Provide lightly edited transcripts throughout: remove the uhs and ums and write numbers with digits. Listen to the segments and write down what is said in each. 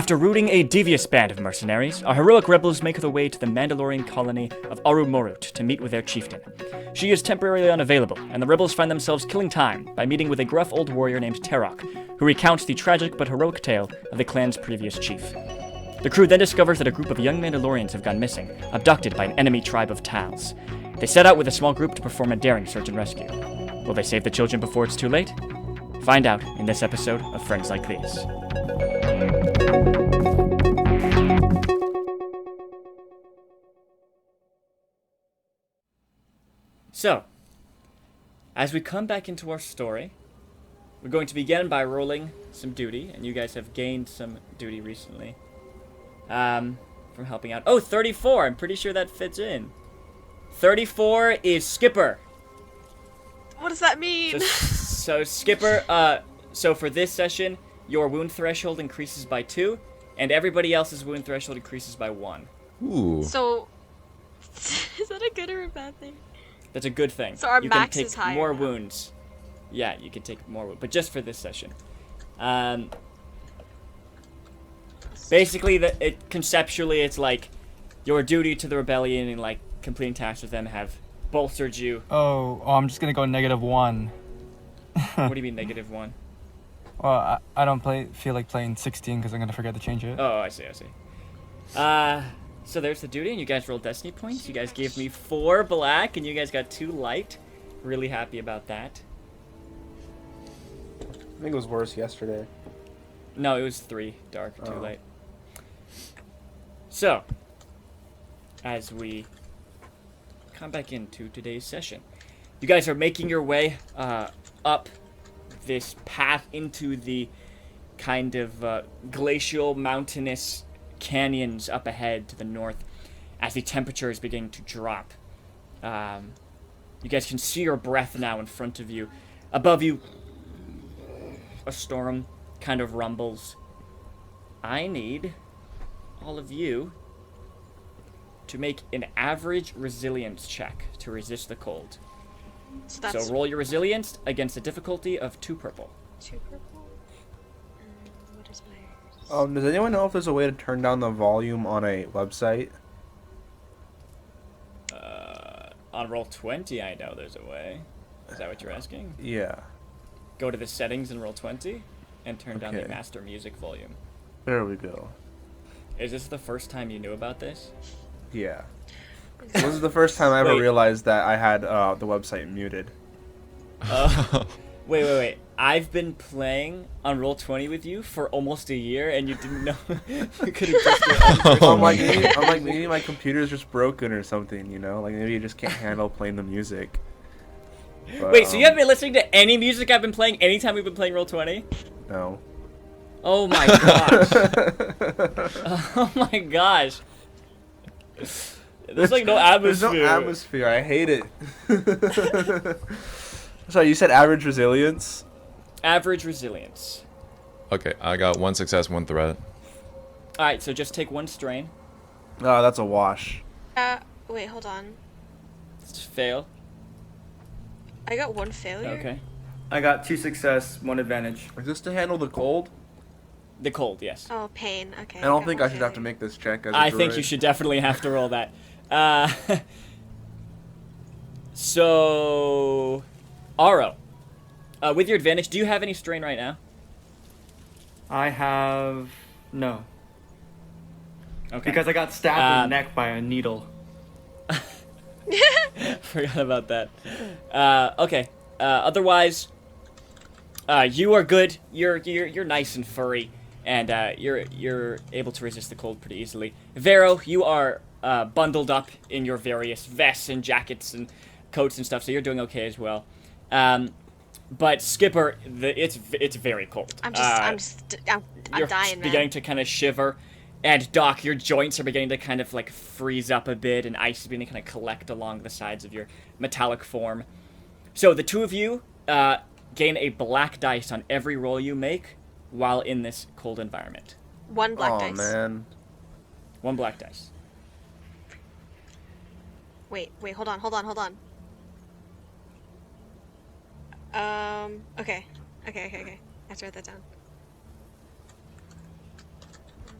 After routing a devious band of mercenaries, our heroic rebels make their way to the Mandalorian colony of Aru Morut to meet with their chieftain. She is temporarily unavailable, and the rebels find themselves killing time by meeting with a gruff old warrior named Terok, who recounts the tragic but heroic tale of the clan's previous chief. The crew then discovers that a group of young Mandalorians have gone missing, abducted by an enemy tribe of Tals. They set out with a small group to perform a daring search and rescue. Will they save the children before it's too late? Find out in this episode of Friends Like These. So, as we come back into our story, we're going to begin by rolling some duty, and you guys have gained some duty recently from helping out. Oh, 34! I'm pretty sure that fits in. 34 is Skipper. What does that mean? So Skipper, so for this session, your wound threshold increases by 2, and everybody else's wound threshold increases by 1. Ooh. So, is that a good or a bad thing? That's a good thing. So our you max can is take higher more now. wounds. Yeah, you can take more wounds, but just for this session. Basically, conceptually, it's like your duty to the rebellion and like completing tasks with them have bolstered you. Oh, I'm just gonna go -1. What do you mean -1? Well, I don't feel like playing 16 because I'm gonna forget to change it. Oh, I see. So there's the duty, and you guys rolled destiny points. You guys gave me 4 black, and you guys got 2 light. Really happy about that. I think it was worse yesterday. No, it was 3 dark, 2 Oh. light. So, as we come back into today's session, you guys are making your way up this path into the kind of glacial, mountainous canyons up ahead to the north as the temperature is beginning to drop. You guys can see your breath now in front of you. Above you, a storm kind of rumbles. I need all of you to make an average resilience check to resist the cold. So roll your resilience against a difficulty of 2 purple. 2 purple? What is my... Does anyone know if there's a way to turn down the volume on a website? On roll 20, I know there's a way. Is that what you're asking? Yeah. Go to the settings in roll 20 and turn down the Okay. master music volume. There we go. Is this the first time you knew about this? Yeah. This is the first time I ever Wait. realized that I had the website muted. Wait. I've been playing on roll 20 with you for almost a year, and you didn't know you could have just. I'm like, maybe my computer's just broken or something, you know? Like, maybe you just can't handle playing the music. But, Wait, so you haven't been listening to any music I've been playing anytime we've been playing roll 20? No. Oh my gosh. Oh my gosh. There's like no atmosphere. There's no atmosphere. I hate it. Sorry, you said average resilience? Average resilience. Okay, I got 1 success, 1 threat. Alright, so just take 1 strain. Oh, that's a wash. Wait, hold on. Just fail. I got 1 failure? Okay. I got 2 success, 1 advantage. Is this to handle the cold? The cold, yes. Oh, pain. Okay. I don't got think 1 I should have to failure. make this check as a I think you droid. should definitely have to roll that. So, Aro, with your advantage, do you have any strain right now? I have no. Okay. Because I got stabbed in the neck by a needle. Forgot about that. Okay. Otherwise, you are good. You're nice and furry, and you're able to resist the cold pretty easily. Vero, you are bundled up in your various vests and jackets and coats and stuff, so you're doing okay as well. But Skipper, it's very cold. I'm You're dying, man. beginning to kind of shiver. And Doc, your joints are beginning to kind of like freeze up a bit, and ice is beginning to kind of collect along the sides of your metallic form. So the 2 of you gain a black dice on every roll you make while in this cold environment. 1 black Oh, dice. man. 1 black dice. Wait, hold on. Okay. I have to write that down. 1,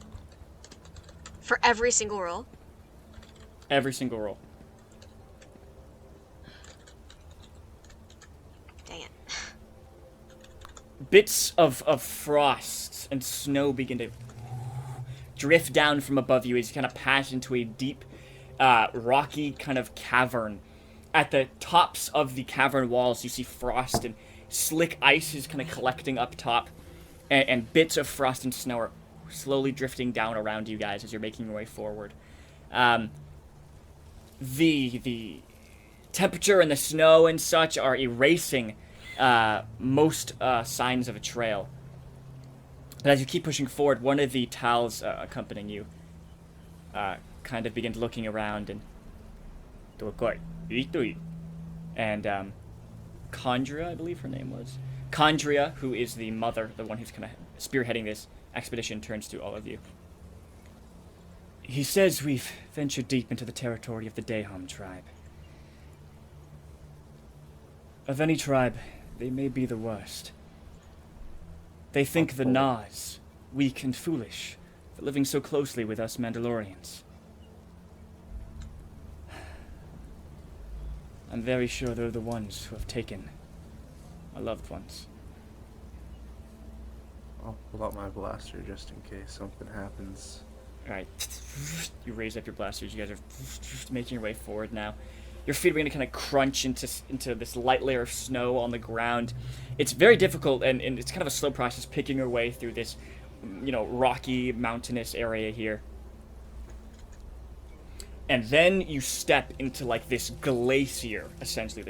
For every single roll? Every single roll. Dang it. Bits of frost and snow begin to drift down from above you as you kind of pass into a deep, rocky kind of cavern. At the tops of the cavern walls, you see frost and slick ice is kind of collecting up top, and bits of frost and snow are slowly drifting down around you guys as you're making your way forward. The temperature and the snow and such are erasing most signs of a trail. But as you keep pushing forward, one of the Tals accompanying you kind of begins looking around and Condria, I believe her name was. Condria, who is the mother, the one who's kind of spearheading this expedition, turns to all of you. He says we've ventured deep into the territory of the Dahom tribe. Of any tribe, they may be the worst. They think the Nas, weak and foolish, for living so closely with us Mandalorians. I'm very sure they're the ones who have taken my loved ones. I'll pull out my blaster just in case something happens. Alright, you raise up your blasters. You guys are making your way forward now. Your feet are going to kind of crunch into this light layer of snow on the ground. It's very difficult, and it's kind of a slow process picking your way through this, rocky, mountainous area here. And then you step into, like, this glacier, essentially,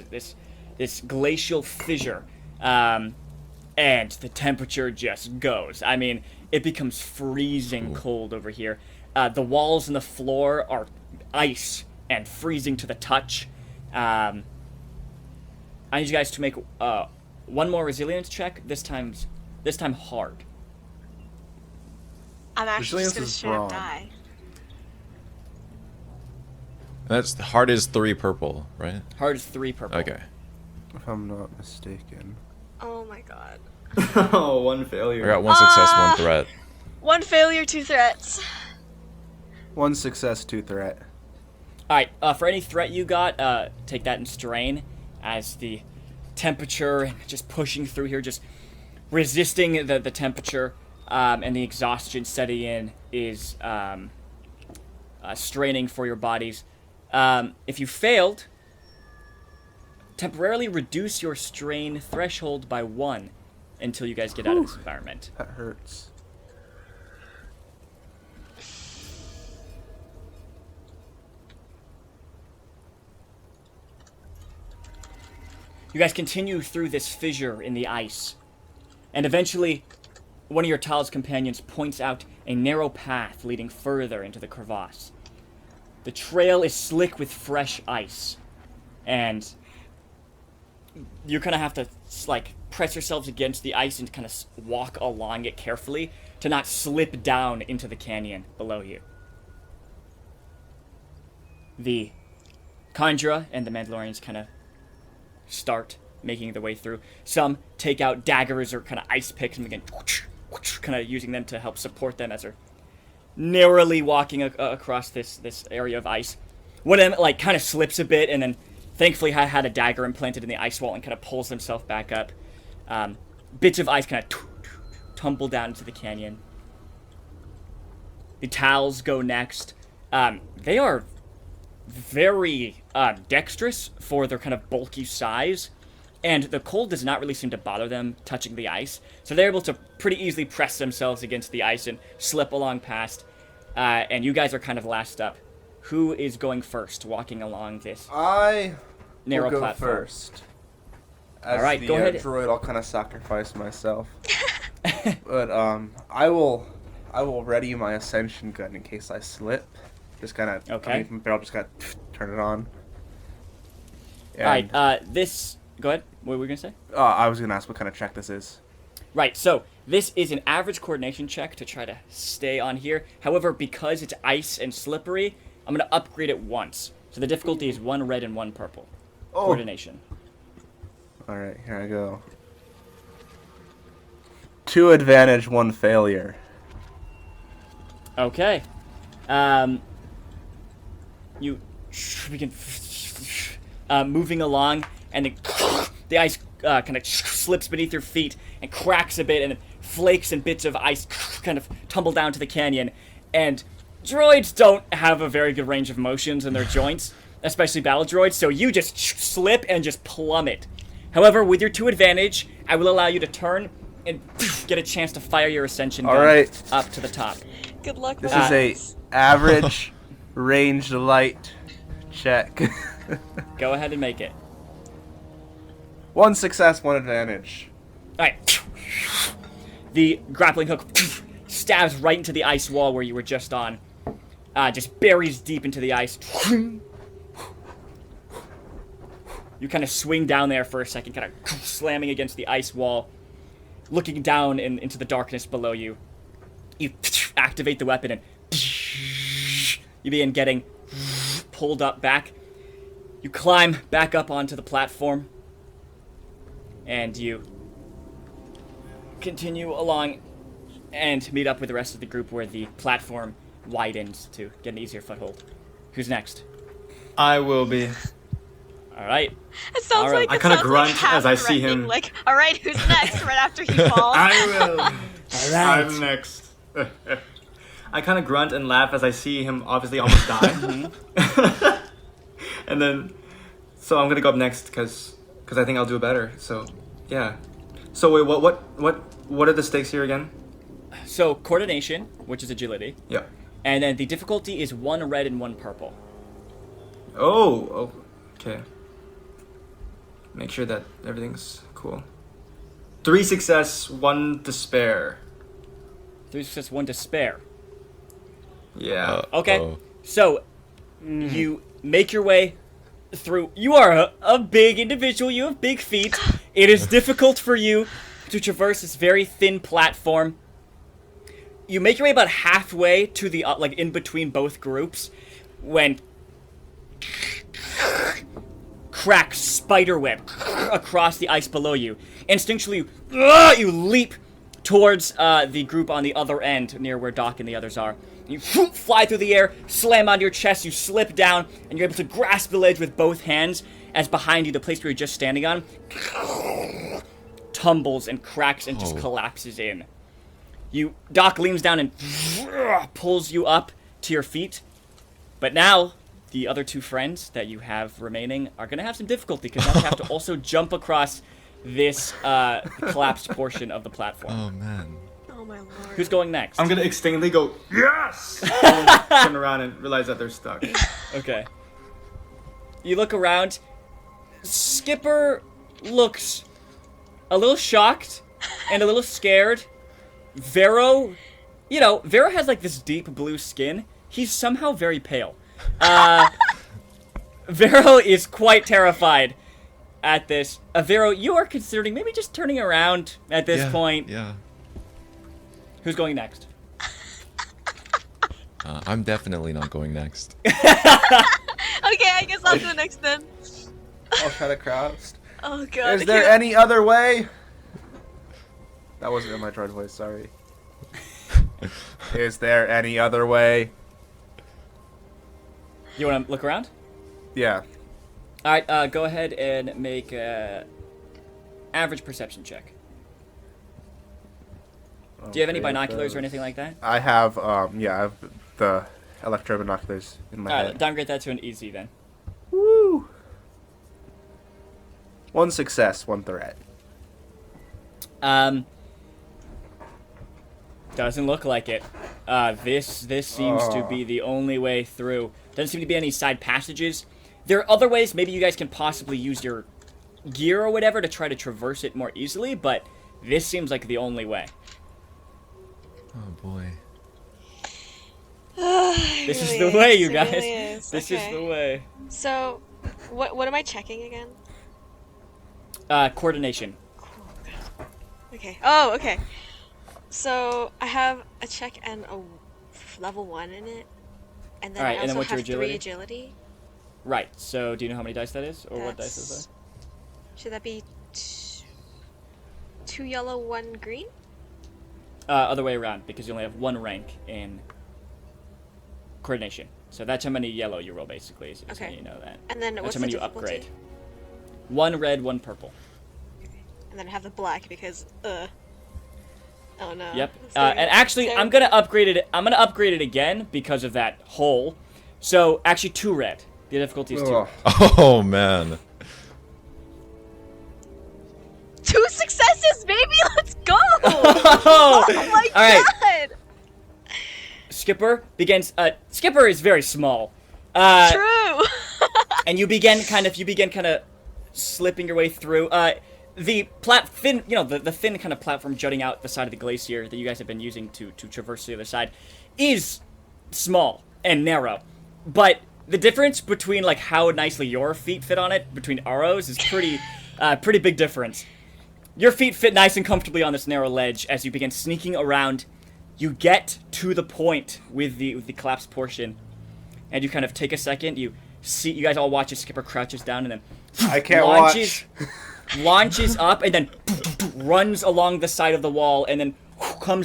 this glacial fissure, and the temperature just goes. I mean, it becomes freezing cold over here. The walls and the floor are ice and freezing to the touch. I need you guys to make one more resilience check. This time hard. I'm actually just Resilience gonna is straight up brawn. die. That's hard is 3 purple, right? Hard is 3 purple. Okay. If I'm not mistaken. Oh my god. Oh, one I failure. got 1 success, 1 threat. 1 failure, 2 threats. 1 success, 2 threat. Alright, for any threat you got, take that in strain, as the temperature, just pushing through here, just resisting the temperature, and the exhaustion setting in is straining for your bodies. If you failed, temporarily reduce your strain threshold by 1 until you guys get out of this environment. That hurts. You guys continue through this fissure in the ice, and eventually one of your Tal's companions points out a narrow path leading further into the crevasse. The trail is slick with fresh ice, and you kind of have to, like, press yourselves against the ice and kind of walk along it carefully to not slip down into the canyon below you. The Kandra and the Mandalorians kind of start making their way through. Some take out daggers or kind of ice picks and begin kind of using them to help support them as they're narrowly walking across this area of ice. One of them, like, kind of slips a bit and then thankfully had a dagger implanted in the ice wall and kind of pulls himself back up. Bits of ice kind of tumble down into the canyon. The Tals go next. They are very dexterous for their kind of bulky size, and the cold does not really seem to bother them touching the ice, so they're able to pretty easily press themselves against the ice and slip along past, and you guys are kind of last up. Who is going first, walking along this I narrow will go platform? first. As All right, the, go ahead. Droid, I'll kind of sacrifice myself. But I will ready my ascension gun in case I slip. Just kind of Okay. I'll just kind of turn it on. Alright, this... Go ahead. What were we going to say? I was gonna ask what kind of check this is. Right, so this is an average coordination check to try to stay on here. However, because it's ice and slippery, I'm going to upgrade it once. So the difficulty is 1 red and 1 purple. Oh. Coordination. Alright, here I go. 2 advantage, 1 failure. Okay. You begin moving along, and the ice kind of slips beneath your feet and cracks a bit, and flakes and bits of ice kind of tumble down to the canyon. And droids don't have a very good range of motions in their joints, especially battle droids, so you just slip and just plummet. However, with your 2 advantage, I will allow you to turn and get a chance to fire your ascension gun up to the top. Good luck. This with is a average ranged light check. Go ahead and make it. 1 success, 1 advantage. Alright. The grappling hook stabs right into the ice wall where you were just on. Just buries deep into the ice. You kind of swing down there for a second, kind of slamming against the ice wall, looking down into the darkness below you. You activate the weapon and you begin getting pulled up back. You climb back up onto the platform and you continue along and meet up with the rest of the group where the platform widens to get an easier foothold. Who's next? I will be. All right. It sounds All right. like I it kinda sounds grunt like as I see him. Like, all right, who's next? Right after he falls. I will. All right. I'm next. I kind of grunt and laugh as I see him obviously almost die. And then, so I'm gonna go up next because I think I'll do better. So, yeah. So wait, what are the stakes here again? So coordination, which is agility, Yeah. and then the difficulty is 1 red and 1 purple. Oh, okay. Make sure that everything's cool. 3 success, 1 despair. 3 success, 1 despair. Yeah. Okay. So you make your way through. You are a big individual. You have big feet. It is difficult for you to traverse this very thin platform. You make your way about halfway to the like in between both groups when cracks spiderweb across the ice below you. Instinctually, you leap towards the group on the other end, near where Doc and the others are. You fly through the air, slam on your chest, you slip down, and you're able to grasp the ledge with both hands, as behind you, the place where you're just standing on, tumbles and cracks and just collapses in. Doc leans down and pulls you up to your feet, but now the other 2 friends that you have remaining are going to have some difficulty, because now they have to also jump across this collapsed portion of the platform. Oh man. Oh my lord. Who's going next? I'm gonna extendedly go yes, and then turn around and realize that they're stuck. Okay. You look around. Skipper looks a little shocked and a little scared. Vero has like this deep blue skin. He's somehow very pale. Vero is quite terrified at this. Vero, you are considering maybe just turning around at this point. Yeah. Who's going next? I'm definitely not going next. Okay, I guess I'll go next then. I'll try to crouch. Oh god. Is there any other way? That wasn't in my droid voice, sorry. Is there any other way? You want to look around? Yeah. All right, go ahead and make a average perception check. Do you have any binoculars or anything like that? I have, I have the electro binoculars in my All right, head. downgrade that to an easy then. Woo! 1 success, 1 threat. Doesn't look like it. This seems to be the only way through. Doesn't seem to be any side passages. There are other ways. Maybe you guys can possibly use your gear or whatever to try to traverse it more easily, but this seems like the only way. Oh boy. This is the way, you guys. Really is. This is the way. So, what am I checking again? Coordination. Okay. Oh, okay. So I have a check and a level 1 in it, and then Alright, I and then also what's your have 3 agility? agility. Right. So, do you know how many dice that is, or what dice is That's- that? Should that be 2 yellow, 1 green? Other way around, because you only have 1 rank in coordination. So that's how many yellow you roll, basically, is how Okay. you know that. And then That's what's how the many you difficulty? upgrade. 1 red, 1 purple. And then I have the black because oh no. Yep. It's gonna be And actually, I'm terrible. gonna upgrade it. I'm gonna upgrade it again because of that hole. So actually, 2 red. The difficulty is 2. Ugh. Oh man. 2 successes, baby. Let's go. Oh, Oh my all right. god. Skipper begins. Skipper is very small. Uh, True. and you begin kind of slipping your way through. The thin, the thin kind of platform jutting out the side of the glacier that you guys have been using to traverse the other side, is small and narrow, but the difference between like how nicely your feet fit on it between Aro's is pretty big difference. Your feet fit nice and comfortably on this narrow ledge as you begin sneaking around. You get to the point with the collapsed portion, and you kind of take a second. You guys all watch as Skipper crouches down and then I can't launches, watch. launches up and then runs along the side of the wall and then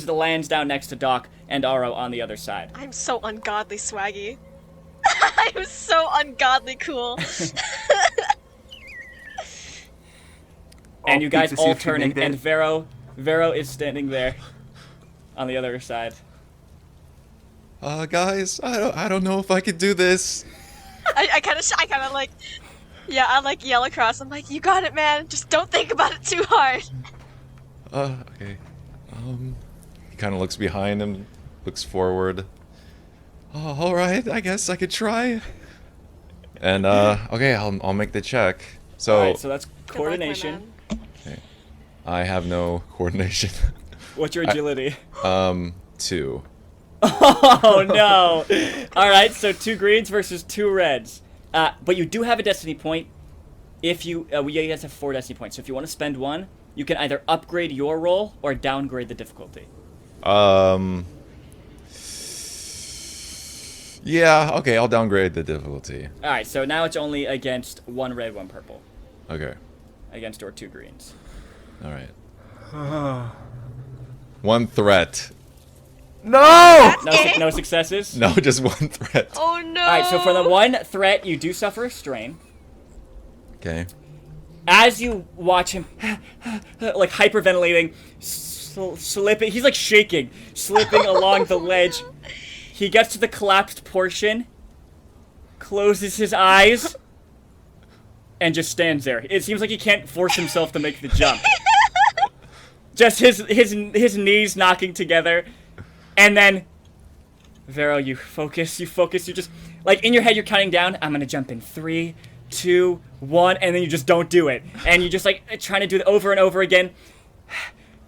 lands down next to Doc and Aro on the other side. I'm so ungodly swaggy. I'm so ungodly cool. And you guys peek to see all if you turn made and it. Vero is standing there on the other side. Guys, I don't know if I could do this. I kind of like, yeah, I like yell across. I'm like, you got it, man. Just don't think about it too hard. Okay. He kind of looks behind him, looks forward. Oh, all right. I guess I could try. And okay, I'll make the check. So, Alright, so that's Good luck, my coordination. man. I have no coordination. What's your agility? 2. Oh no! Alright, so 2 greens versus 2 reds. But you do have a destiny point. If you guys have 4 destiny points. So if you want to spend 1, you can either upgrade your roll or downgrade the difficulty. Yeah, okay, I'll downgrade the difficulty. Alright, so now it's only against 1 red, 1 purple. Okay. Against or 2 greens. All right. 1 threat. No! No successes? No, just 1 threat. Oh no. Alright, so for the 1 threat, you do suffer a strain. Okay. As you watch him, like hyperventilating, slipping, he's like shaking, slipping along the ledge. He gets to the collapsed portion, closes his eyes, and just stands there. It seems like he can't force himself to make the jump. Just his knees knocking together, and then Vero, you focus, you just like in your head you're counting down. I'm gonna jump in 3, 2, 1, and then you just don't do it, and you just like trying to do it over and over again.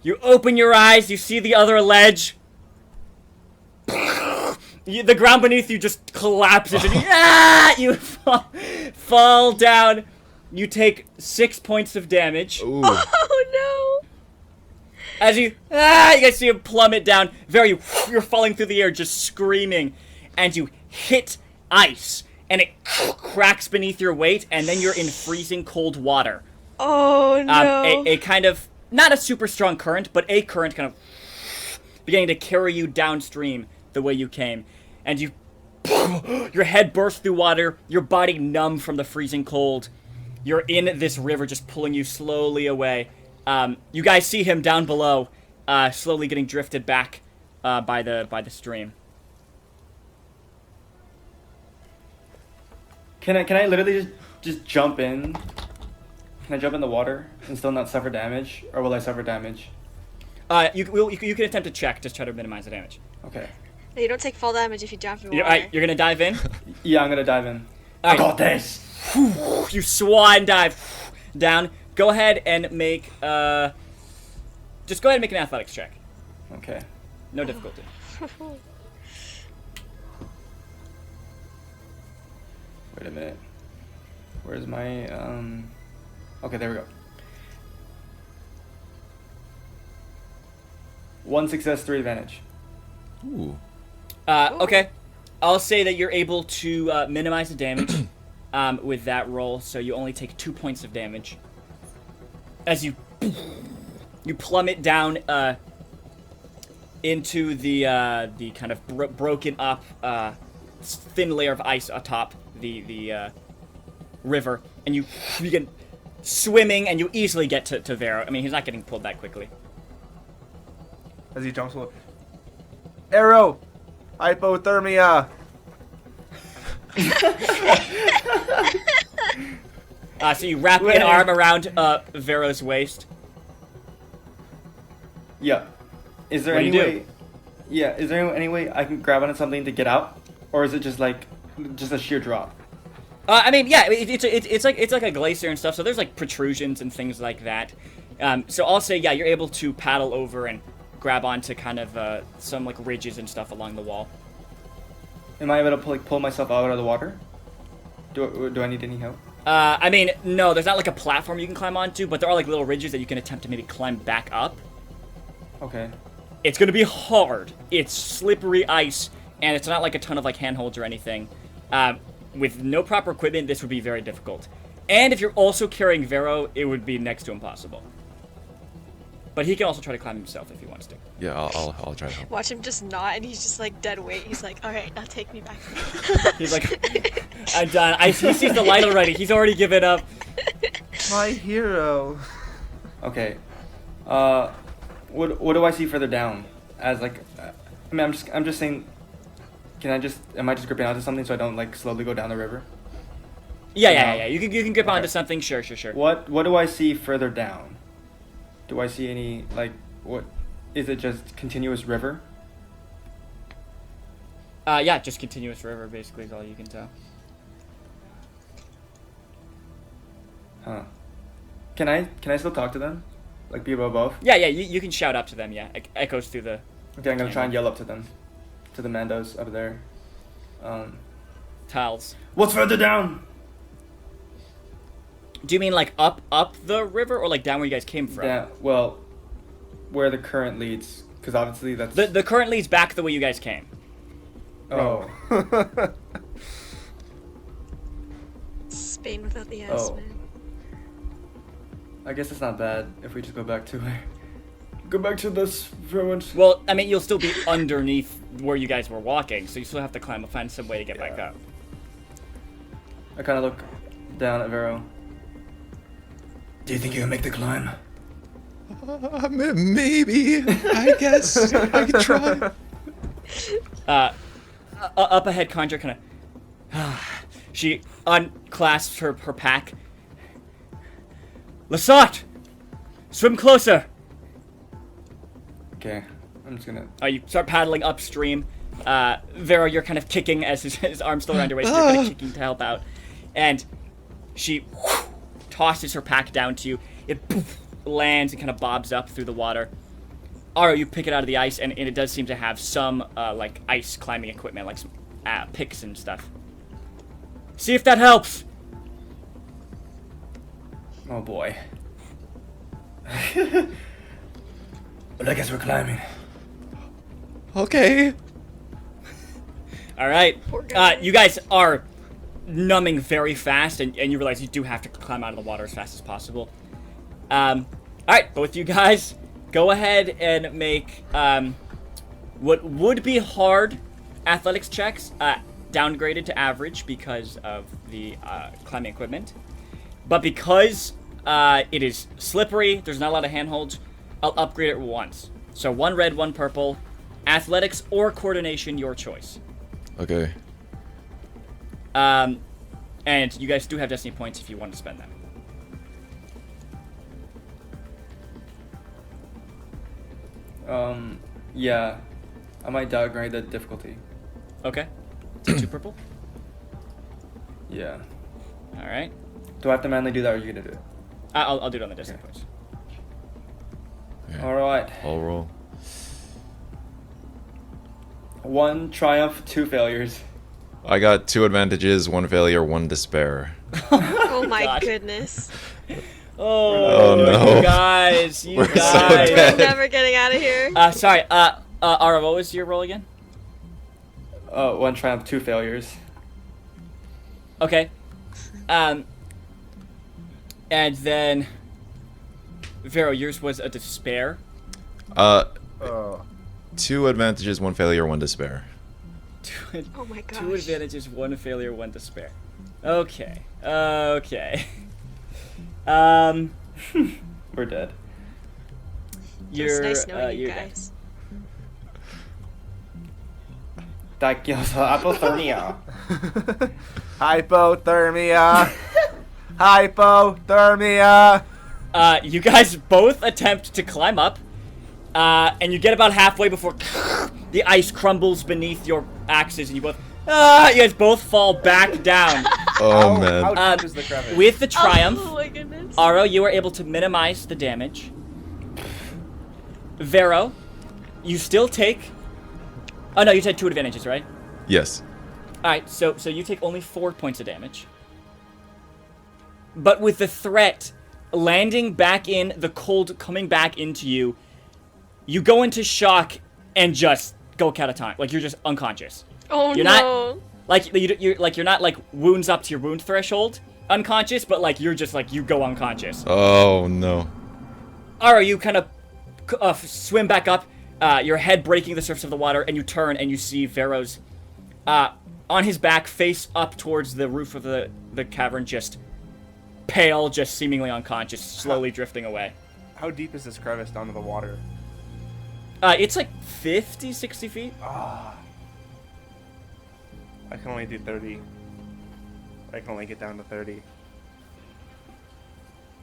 You open your eyes, you see the other ledge. The ground beneath you just collapses, and you fall down. You take 6 points of damage. Ooh. Oh As you guys see him plummet down. You're falling through the air, just screaming, and you hit ice, and it cracks beneath your weight, and then you're in freezing cold water. no. Oh no. A kind of not a super strong current, but a current kind of beginning to carry you downstream the way you came, and your head bursts through water, your body numb from the freezing cold. You're in this river just pulling you slowly away. You guys see him down below, slowly getting drifted back by the stream. Can I literally just jump in? Can I jump in the water and still not suffer damage, or will I suffer damage? You can attempt to check, just try to minimize the damage. Okay. You don't take fall damage if you jump in water. Alright, you're gonna dive in. Yeah, I'm gonna dive in. All I right. got this. You swan dive down. Go ahead and make just go ahead and make an athletics check. Okay. No difficulty. Wait a minute. Where's my Okay, there we go. 1 success, 3 advantage. Ooh. Okay. I'll say that you're able to minimize the damage with that roll, so you only take 2 points of damage. As you plummet down into the kind of broken up thin layer of ice atop the river, and you begin swimming, and you easily get to Vero. I mean, he's not getting pulled that quickly. As he jumps over. Arrow! Hypothermia! So you wrap an arm around Vero's waist. Yeah. Is there What do any you do? way? Yeah. Is there any way I can grab onto something to get out, or is it just a sheer drop? I mean, yeah, it's like a glacier and stuff. So there's like protrusions and things like that. So I'll say, yeah, you're able to paddle over and grab onto kind of some like ridges and stuff along the wall. Am I able to pull myself out of the water? Do I need any help? I mean, no, there's not like a platform you can climb onto, but there are like little ridges that you can attempt to maybe climb back up. Okay. It's gonna be hard. It's slippery ice, and it's not like a ton of like handholds or anything. With no proper equipment, this would be very difficult. And if you're also carrying Vero, it would be next to impossible. But he can also try to climb himself if he wants to. Yeah, I'll try to help. Watch him just nod, and he's just like dead weight. He's like, all right, now take me back. He's like, I'm done. He sees the light already. He's already given up. My hero. Okay. What do I see further down? As like, I mean, I'm just saying. Am I just gripping onto something so I don't like slowly go down the river? Yeah. You can grip Okay. onto something. Sure. What do I see further down? Do I see any like what? Is it just continuous river? Yeah, just continuous river basically is all you can tell. Huh. Can I still talk to them? Like people above? Yeah, you can shout up to them. Yeah, it echoes through the. Okay, I'm gonna try and yell up to them, to the Mandos up there. Tiles. What's further down? Do you mean like up the river or like down where you guys came from? Yeah. Well, where the current leads, because obviously that's. The current leads back the way you guys came. Oh. Spain without the S, Oh. man. I guess it's not bad if we just go back to where. Go back to this ruined. Well, I mean, you'll still be underneath where you guys were walking, so you still have to find some way to get back Yeah. up. I kind of look down at Vero. Do you think you can make the climb? Maybe. I guess I could try. Up ahead, Conjure kind of. She unclasps her pack. Lasat! Swim closer! Okay, I'm just gonna. You start paddling upstream. Vero, you're kind of kicking as his arm's still around your waist. You're kind of kicking to help out. And she tosses her pack down to you. It lands and kind of bobs up through the water. Aro, you pick it out of the ice, and it does seem to have some, like, ice climbing equipment, like some picks and stuff. See if that helps! Oh boy. But I guess we're climbing. Okay. Alright. Poor guy. You guys are numbing very fast, and you realize you do have to climb out of the water as fast as possible. Alright, both you guys, go ahead and make what would be hard athletics checks, downgraded to average because of the climbing equipment. But because it is slippery, there's not a lot of handholds, I'll upgrade it once. So 1 red, 1 purple, athletics or coordination, your choice. Okay. And you guys do have destiny points if you want to spend them. Yeah. I might downgrade the difficulty. Okay. So 2 purple. Yeah. All right. Do I have to manually do that, or are you gonna do it? I'll do it on the destiny Okay. points. Okay. All right. I'll roll. 1 triumph, 2 failures. I got 2 advantages, 1 failure, 1 despair. Oh my God. goodness. Oh, no. You guys. We're so guys. dead. We're never getting out of here. Sorry. Ara, what was your roll again? 1 triumph, 2 failures. Okay. And then Vero, yours was a despair. Oh. 2 advantages, 1 failure, 1 despair. Oh my gosh. 2 advantages, 1 failure, 1 despair. Okay. Okay. We're dead. It's nice knowing you you're dead. guys. Hypothermia. Hypothermia. Hypothermia. You guys both attempt to climb up, and you get about halfway before the ice crumbles beneath your axes, and you guys both fall back down. Oh How man. deep is the crevice? With the triumph, Oh my goodness. Aro, you are able to minimize the damage. Vero, you still take... Oh no, you take 2 advantages, right? Yes. Alright, so you take only 4 points of damage. But with the threat landing back in, the cold coming back into you, you go into shock and just go catatonic. Like, you're just unconscious. Oh You're no. Like, you're not, like, wounds up to your wound threshold unconscious, but, like, you're just, like, you go unconscious. Oh no. Aro, you kind of swim back up, your head breaking the surface of the water, and you turn and you see Vero's on his back, face up towards the roof of the cavern, just pale, just seemingly unconscious, slowly drifting away. How deep is this crevice down to the water? It's like 50, 60 feet. I can only do 30. I can only get down to 30.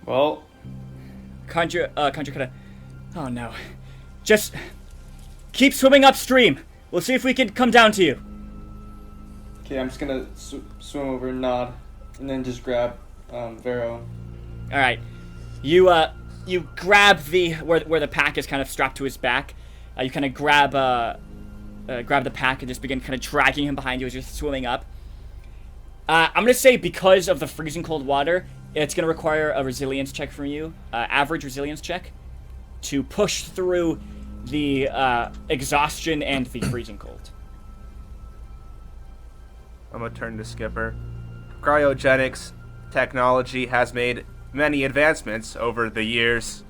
Well, Conjure kind of... Oh no. Just keep swimming upstream. We'll see if we can come down to you. okay, I'm just gonna swim over and nod, and then just grab Vero. Alright. You grab where the pack is kind of strapped to his back. You kind of grab the pack and just begin kind of dragging him behind you as you're swimming up. I'm gonna say because of the freezing cold water, it's gonna require a resilience check from you, average resilience check, to push through the exhaustion and the freezing cold. I'm gonna turn to Skipper. Cryogenics technology has made many advancements over the years.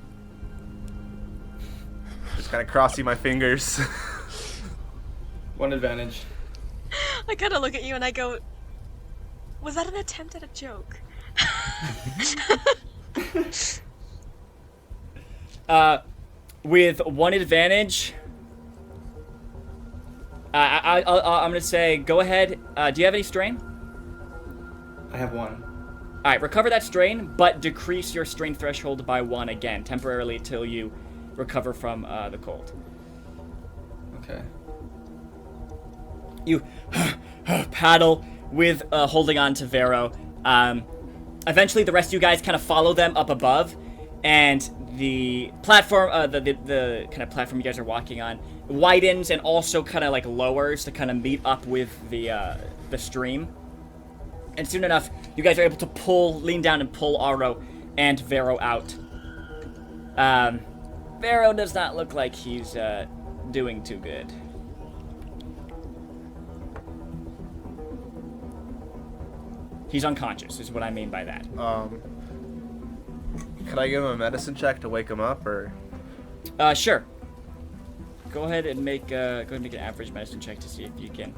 Just kind of crossing my fingers. 1 advantage. I kind of look at you and I go, was that an attempt at a joke? With 1 advantage, I'm gonna say, go ahead. Do you have any strain? I have 1. All right, recover that strain, but decrease your strain threshold by 1 again, temporarily, till you recover from the cold. Okay. You paddle with holding on to Vero. Eventually, the rest of you guys kind of follow them up above, and the platform, the kind of platform you guys are walking on, widens and also kind of like lowers to kind of meet up with the stream. And soon enough, you guys are able to lean down and pull Aro and Vero out. Vero does not look like he's doing too good. He's unconscious, is what I mean by that. Could I give him a medicine check to wake him up, or? Sure. Go ahead and make an average medicine check to see if you can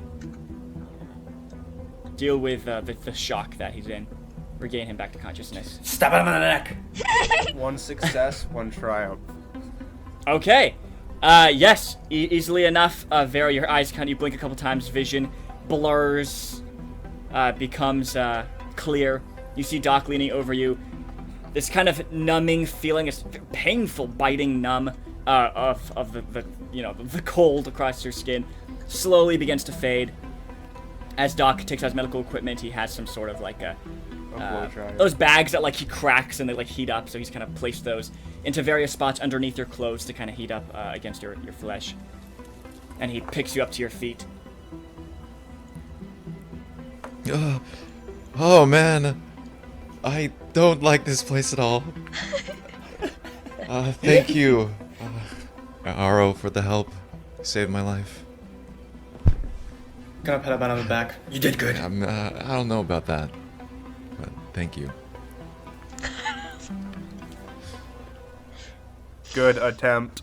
deal with the shock that he's in. Regain him back to consciousness. Stab him in the neck! 1 success, 1 triumph. Okay. Yes, easily enough. Vero, your eyes you blink a couple times, vision blurs, becomes clear. You see Doc leaning over you. This kind of numbing feeling, this painful, biting numb of the cold across your skin, slowly begins to fade. As Doc takes out his medical equipment, he has some sort of like those bags that like he cracks and they like heat up. So he's kind of placed those into various spots underneath your clothes to kind of heat up against your flesh. And he picks you up to your feet. Oh man, I don't like this place at all. Thank you, Aro, for the help. You saved my life. Gonna pat him on the back. You did good. I don't know about that, but thank you. Good attempt.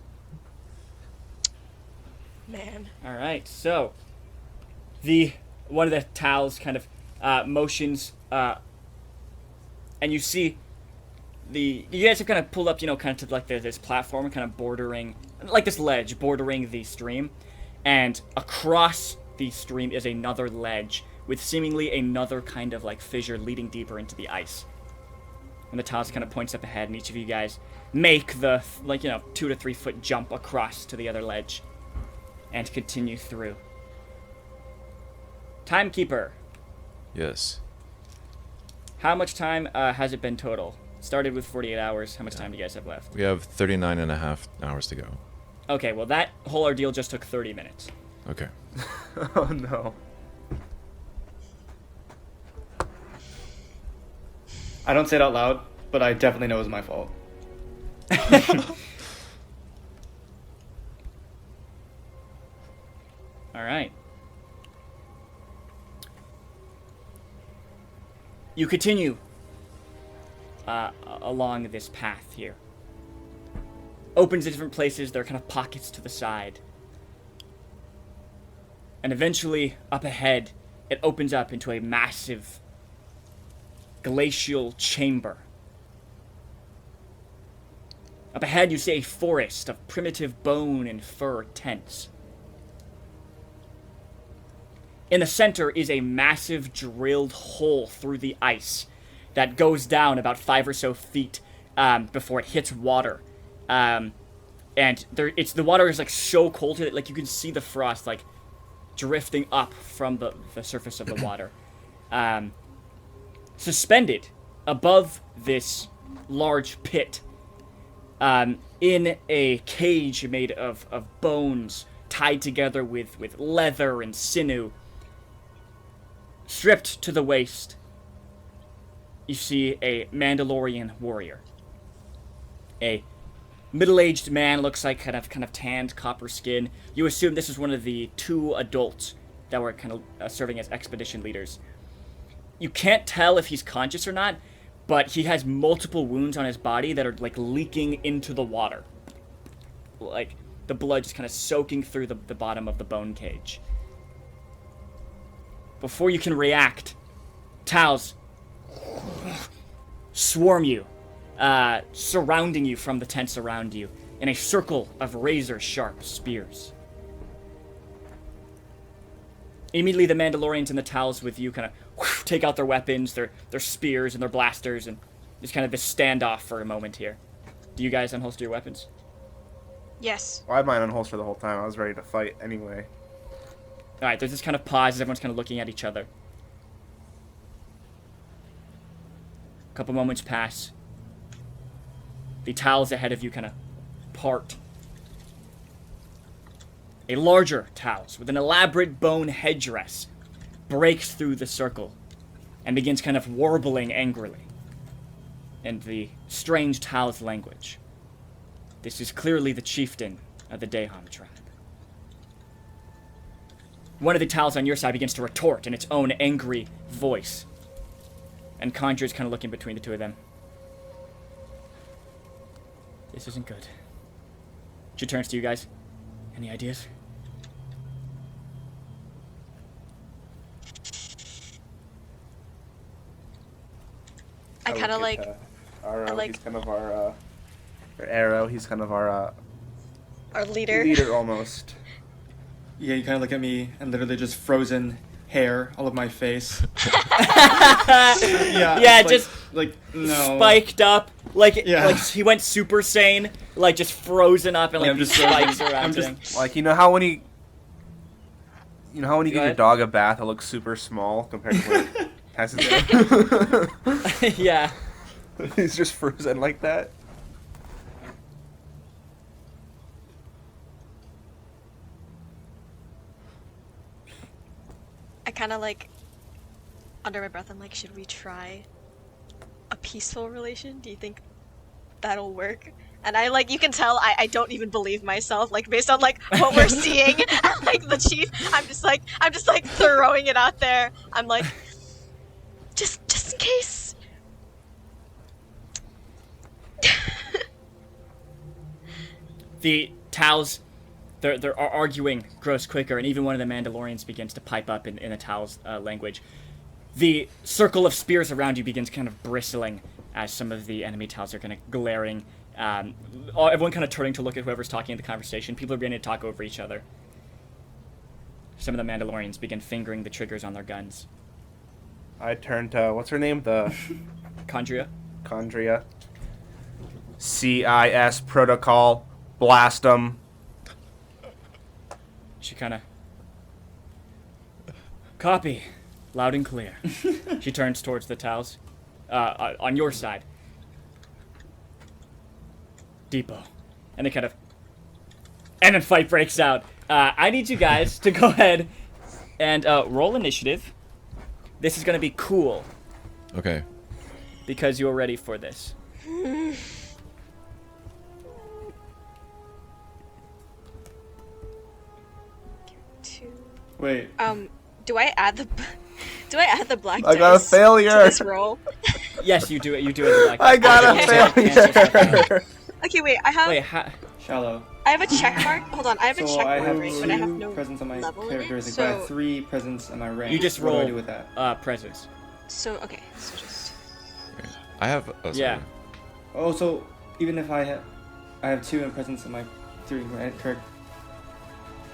Man. All right, so one of the Tals kind of motions, and you see you guys have kind of pulled up, kind of to like this platform, kind of bordering, like this ledge bordering the stream, and across the stream is another ledge with seemingly another kind of like fissure leading deeper into the ice. And the Tals kind of points up ahead, and each of you guys make the 2 to 3 foot jump across to the other ledge, and continue through. Timekeeper, Yes. how much time has it been total? Started with 48 hours. How much time do you guys have left? We have 39 and a half hours to go. Okay, well that whole ordeal just took 30 minutes. Okay. Oh no. I don't say it out loud, but I definitely know it was my fault. All right. You continue along this path here. Opens to different places. There are kind of pockets to the side. And eventually, up ahead, it opens up into a massive glacial chamber. Up ahead, you see a forest of primitive bone and fur tents. In the center is a massive drilled hole through the ice that goes down about 5 or so feet before it hits water. And the water is like so cold that like you can see the frost like drifting up from the surface of the water. Suspended above this large pit, in a cage made of bones tied together with leather and sinew, stripped to the waist, you see a Mandalorian warrior. A middle-aged man, looks like kind of tanned copper skin. You assume this is one of the 2 adults that were kind of serving as expedition leaders. You can't tell if he's conscious or not, but he has multiple wounds on his body that are like leaking into the water. Like the blood just kind of soaking through the bottom of the bone cage. Before you can react, Tals swarm you, surrounding you from the tents around you in a circle of razor-sharp spears. Immediately, the Mandalorians and the Tals with you kind of take out their weapons, their spears and their blasters, and just kind of this standoff for a moment here. Do you guys unholster your weapons? Yes. Well, I had mine unholstered the whole time. I was ready to fight anyway. Alright, there's this kind of pause as everyone's kind of looking at each other. A couple moments pass. The Tals ahead of you kind of part. A larger Tals with an elaborate bone headdress breaks through the circle and begins kind of warbling angrily in the strange Tals language. This is clearly the chieftain of the Dahan tribe. One of the Tals on your side begins to retort in its own angry voice. And Conjure's kind of looking between the two of them. This isn't good. She turns to you guys. Any ideas? I kind of look like. at, Arrow, I like- he's kind of our Arrow, he's kind of our Our leader. leader almost. Yeah, you kind of look at me and literally just frozen hair all over my face. Yeah, it's just like no. spiked up. Like Yeah. like he went Super Saiyan, like just frozen up and like I'm these just spikes frozen. around I'm just- him. Like, you know how when you Go give your ahead. dog a bath, it looks super small compared to when it has it. Yeah. He's just frozen like that. I kind of like. Under my breath, I'm like, should we try a peaceful relation? Do you think that'll work? And I like, you can tell I don't even believe myself, like based on like what we're seeing, like the chief. I'm just like throwing it out there. I'm like, just in case. The their arguing grows quicker, and even one of the Mandalorians begins to pipe up in the Tal's language. The circle of spears around you begins kind of bristling as some of the enemy Tals are kind of glaring. Everyone kind of turning to look at whoever's talking in the conversation. People are beginning to talk over each other. Some of the Mandalorians begin fingering the triggers on their guns. I turn to, what's her name? The Condria? Condria. CIS protocol. Blast them. She kind of... Copy. Loud and clear. She turns towards the Tals. On your side. Depot. And they kind of... And then fight breaks out. I need you guys to go ahead and roll initiative. This is going to be cool. Okay. Because you're ready for this. Wait. Do I add the black I dice got a failure. to this roll? Yes, you do it. You do it. Like, I got a Okay. failure. Okay, wait. I have Wait, Shallow. I have a check mark. Hold on, I have a So check I mark, have right? two But I have no presents on my level in it, characteristic, but I so- have 3 presents on my rank. you just What do I roll do with that? presence. So okay, so just I have. Oh, sorry. Yeah. Oh, so even if I have 2 in presents on my 3, right? Correct.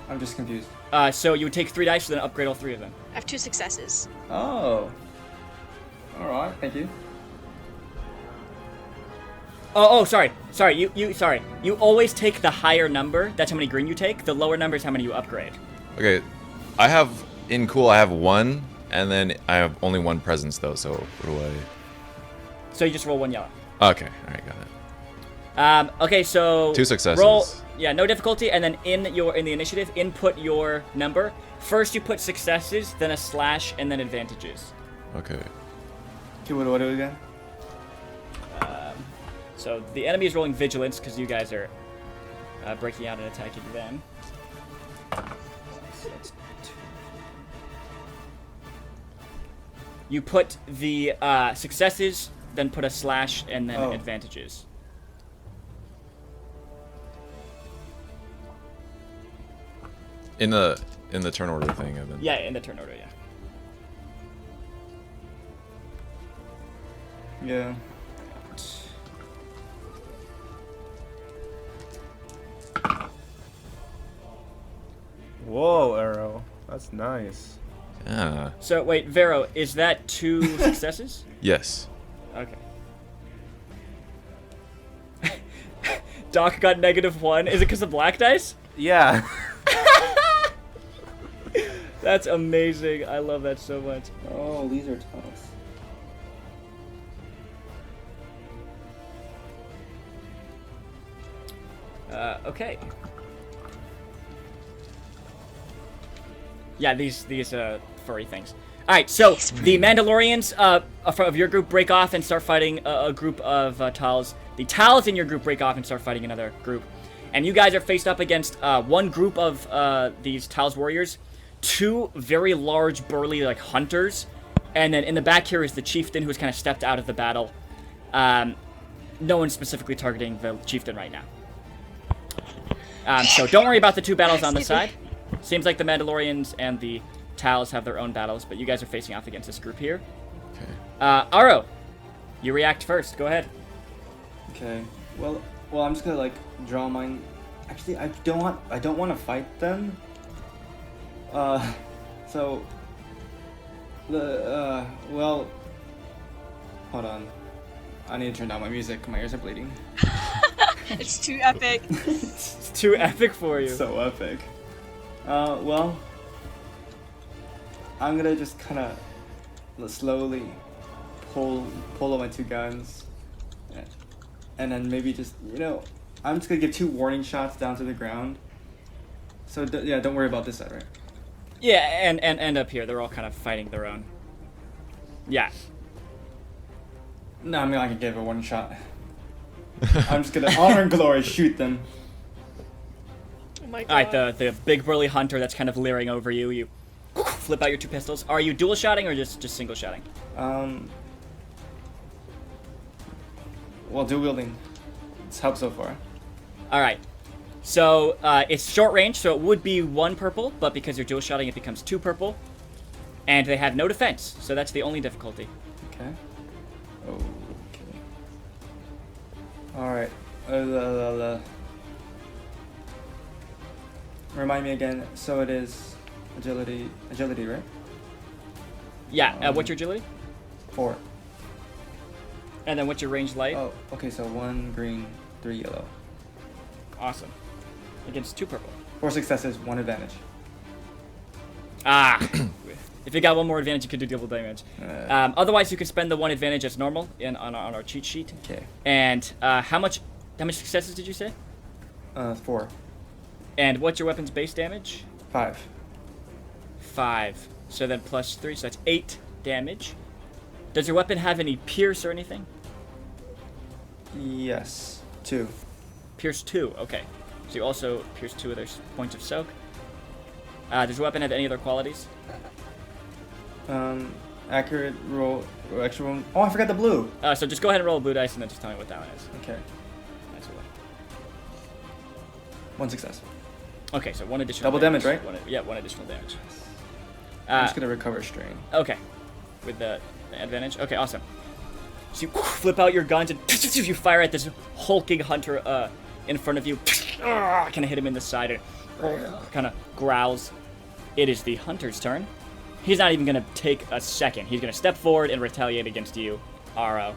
I'm just confused. So you would take 3 dice and then upgrade all 3 of them. I have 2 successes. Oh. Alright, thank you. Sorry. You always take the higher number. That's how many green you take. The lower number is how many you upgrade. Okay. I have in cool. I have 1, and then I have only 1 presence though. So what do I? So you just roll 1 yellow. Okay. All right. Got it. Okay, so 2 successes. Roll, yeah, no difficulty, and then in the initiative, input your number. First, you put successes, then a slash, and then advantages. Okay. Okay, what do I do again? So the enemy is rolling vigilance because you guys are breaking out and attacking them. You put the successes, then put a slash, and then Oh. advantages. In the turn order thing, and then. Yeah, in the turn order, yeah. Yeah. Whoa, Arrow. That's nice. Yeah. So wait, Vero, is that 2 successes? Yes. Okay. Doc got -1. Is it because of black dice? Yeah. That's amazing. I love that so much. Oh, these are tough. Okay. Yeah, these furry things. All right, so the Mandalorians of your group break off and start fighting a group of Tals. The Tals in your group break off and start fighting another group, and you guys are faced up against one group of these Tals warriors, 2 very large, burly like hunters, and then in the back here is the chieftain who's kind of stepped out of the battle. No one's specifically targeting the chieftain right now. So don't worry about the 2 battles on the side. Seems like the Mandalorians and the Tals have their own battles, but you guys are facing off against this group here. Okay. Aro, you react first. Go ahead. Okay. Well, I'm just gonna like draw mine. Actually, I don't want to fight them. So well, hold on. I need to turn down my music. My ears are bleeding. It's too epic. It's too epic for you. So epic. Well, I'm gonna just kind of slowly pull up my 2 guns, and then maybe just I'm just gonna give 2 warning shots down to the ground. So yeah, don't worry about this side, right? Yeah, and up here, they're all kind of fighting their own. Yeah. No, I'm not gonna give a warning shot. I'm just gonna honor and glory shoot them. Oh my god. All right, the big burly hunter that's kind of leering over you. You flip out your 2 pistols. Are you dual shotting or just single shotting? Well, dual wielding. It's helped so far. All right. So it's short range, so it would be 1 purple, but because you're dual shotting, it becomes 2 purple. And they have no defense, so that's the only difficulty. Okay. Okay. Alright. Remind me again. So it is agility, right? Yeah, what's your agility? 4. And then what's your range light? Oh, okay, so 1 green, 3 yellow. Awesome. Against 2 purple. 4 successes, 1 advantage. Ah! If you got 1 more advantage, you could do double damage. Otherwise, you can spend the 1 advantage as normal on our cheat sheet. Okay. And how much successes did you say? 4. And what's your weapon's base damage? 5. 5. So then plus 3, so that's 8 damage. Does your weapon have any pierce or anything? Yes. 2. Pierce 2, okay. So you also pierce 2 of their points of soak. Does your weapon have any other qualities? Accurate roll, extra roll. Oh, I forgot the blue. So just go ahead and roll a blue dice and then just tell me what that one is. Okay. That's what. 1 success. Okay, so 1 additional Double damage, right? Yeah, 1 additional damage. I'm just gonna recover strain. Okay. With the advantage? Okay, awesome. So you flip out your guns and you fire at this hulking hunter in front of you. Kind of hit him in the side and kind of growls. It is the hunter's turn. He's not even going to take a second. He's going to step forward and retaliate against you, Aro.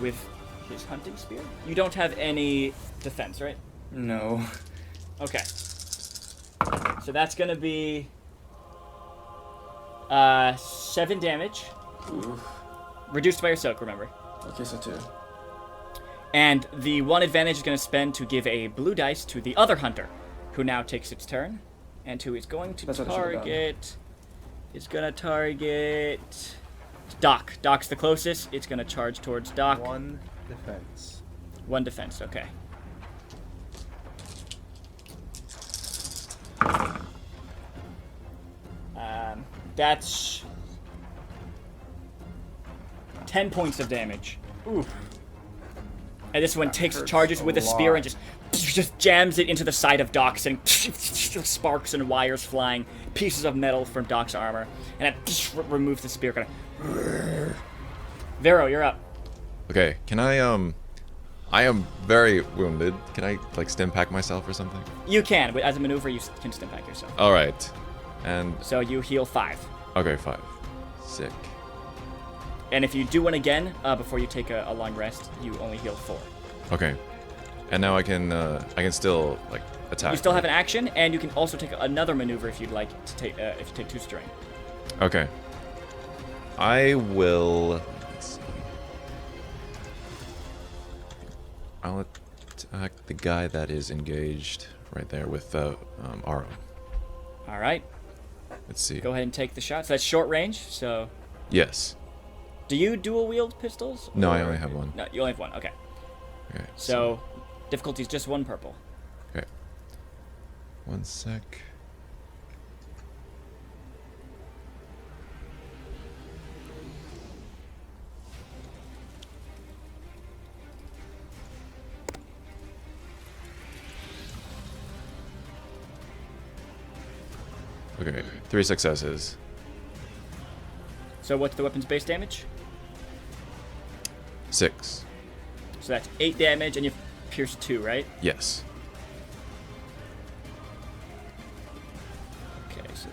With his hunting spear? You don't have any defense, right? No. Okay. So that's going to be 7 damage. Oof. Reduced by your soak, remember. Okay, so 2. And the 1 advantage is going to spend to give a blue dice to the other hunter, who now takes its turn, and who is going to That's what I should've target. It's going to target Doc. Doc's the closest. It's going to charge towards Doc. 1 defense. 1 defense. Okay. That's 10 points of damage. Oof. And this one That takes hurts charges a with a spear lot. and just jams it into the side of Doc's, and sparks and wires flying, pieces of metal from Doc's armor, and it removes the spear. Kind of. Vero, you're up. Okay, can I am very wounded. Can I like stim pack myself or something? You can, but as a maneuver, you can stim pack yourself. All right, and So you heal 5. okay, 5. Sick. And if you do one again before you take a long rest, you only heal 4. Okay, and now I can still like attack. You still have right? an action, and you can also take another maneuver if you'd like to take if you take 2 strain. Okay. I will. Let's see. I'll attack the guy that is engaged right there with Aro. All right, Let's see. go ahead and take the shot. So that's short range. So Yes. do you dual wield pistols? No, I or- only have 1. No, you only have 1. Okay. Okay. So difficulty is just 1 purple. Okay. 1 sec. Okay, 3 successes. So what's the weapon's base damage? 6. So that's 8 damage, and you pierce 2, right? Yes. Okay, so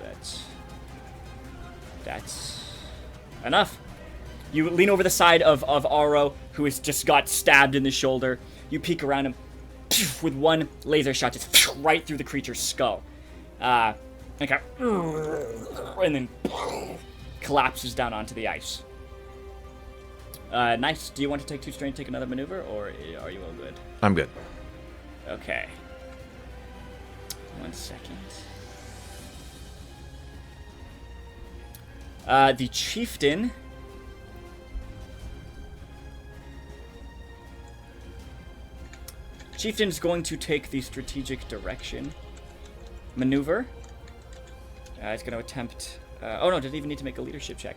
that's enough. You lean over the side of Aro, who has just got stabbed in the shoulder. You peek around him with 1 laser shot, just right through the creature's skull. And then collapses down onto the ice. Nice. Do you want to take 2 strain, take another maneuver, or are you all good? I'm good. Okay. 1 second. The chieftain. Chieftain's going to take the strategic direction maneuver. He's going to attempt. Oh no! Doesn't even need to make a leadership check.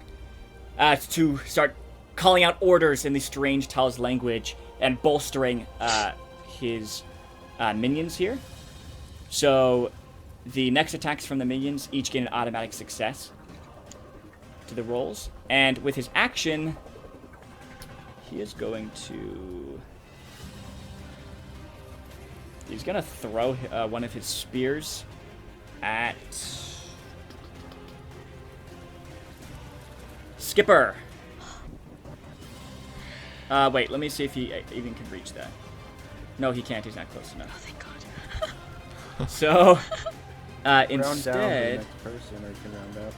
To start calling out orders in the strange Tal's language and bolstering his minions here. So the next attacks from the minions each gain an automatic success to the rolls. And with his action, he is going to... He's going to throw one of his spears at... Skipper. Wait, let me see if he even can reach that. No, he can't. He's not close enough. Oh, thank God. So, Round down to the instead... next person, or you can round up.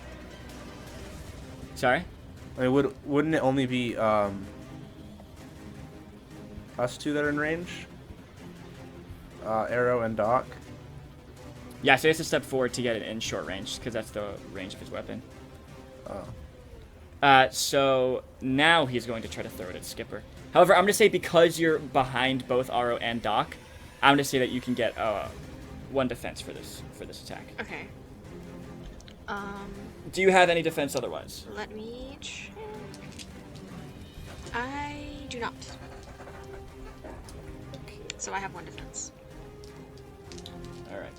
Sorry? I mean, wouldn't it only be us two that are in range? Arrow and Doc. Yeah, so he has to step forward to get it in short range, because that's the range of his weapon. Oh. So now he's going to try to throw it at Skipper. However, I'm going to say because you're behind both Aro and Doc, I'm going to say that you can get 1 defense for this attack. Okay. Do you have any defense otherwise? Let me check. I do not. So I have 1 defense. All right.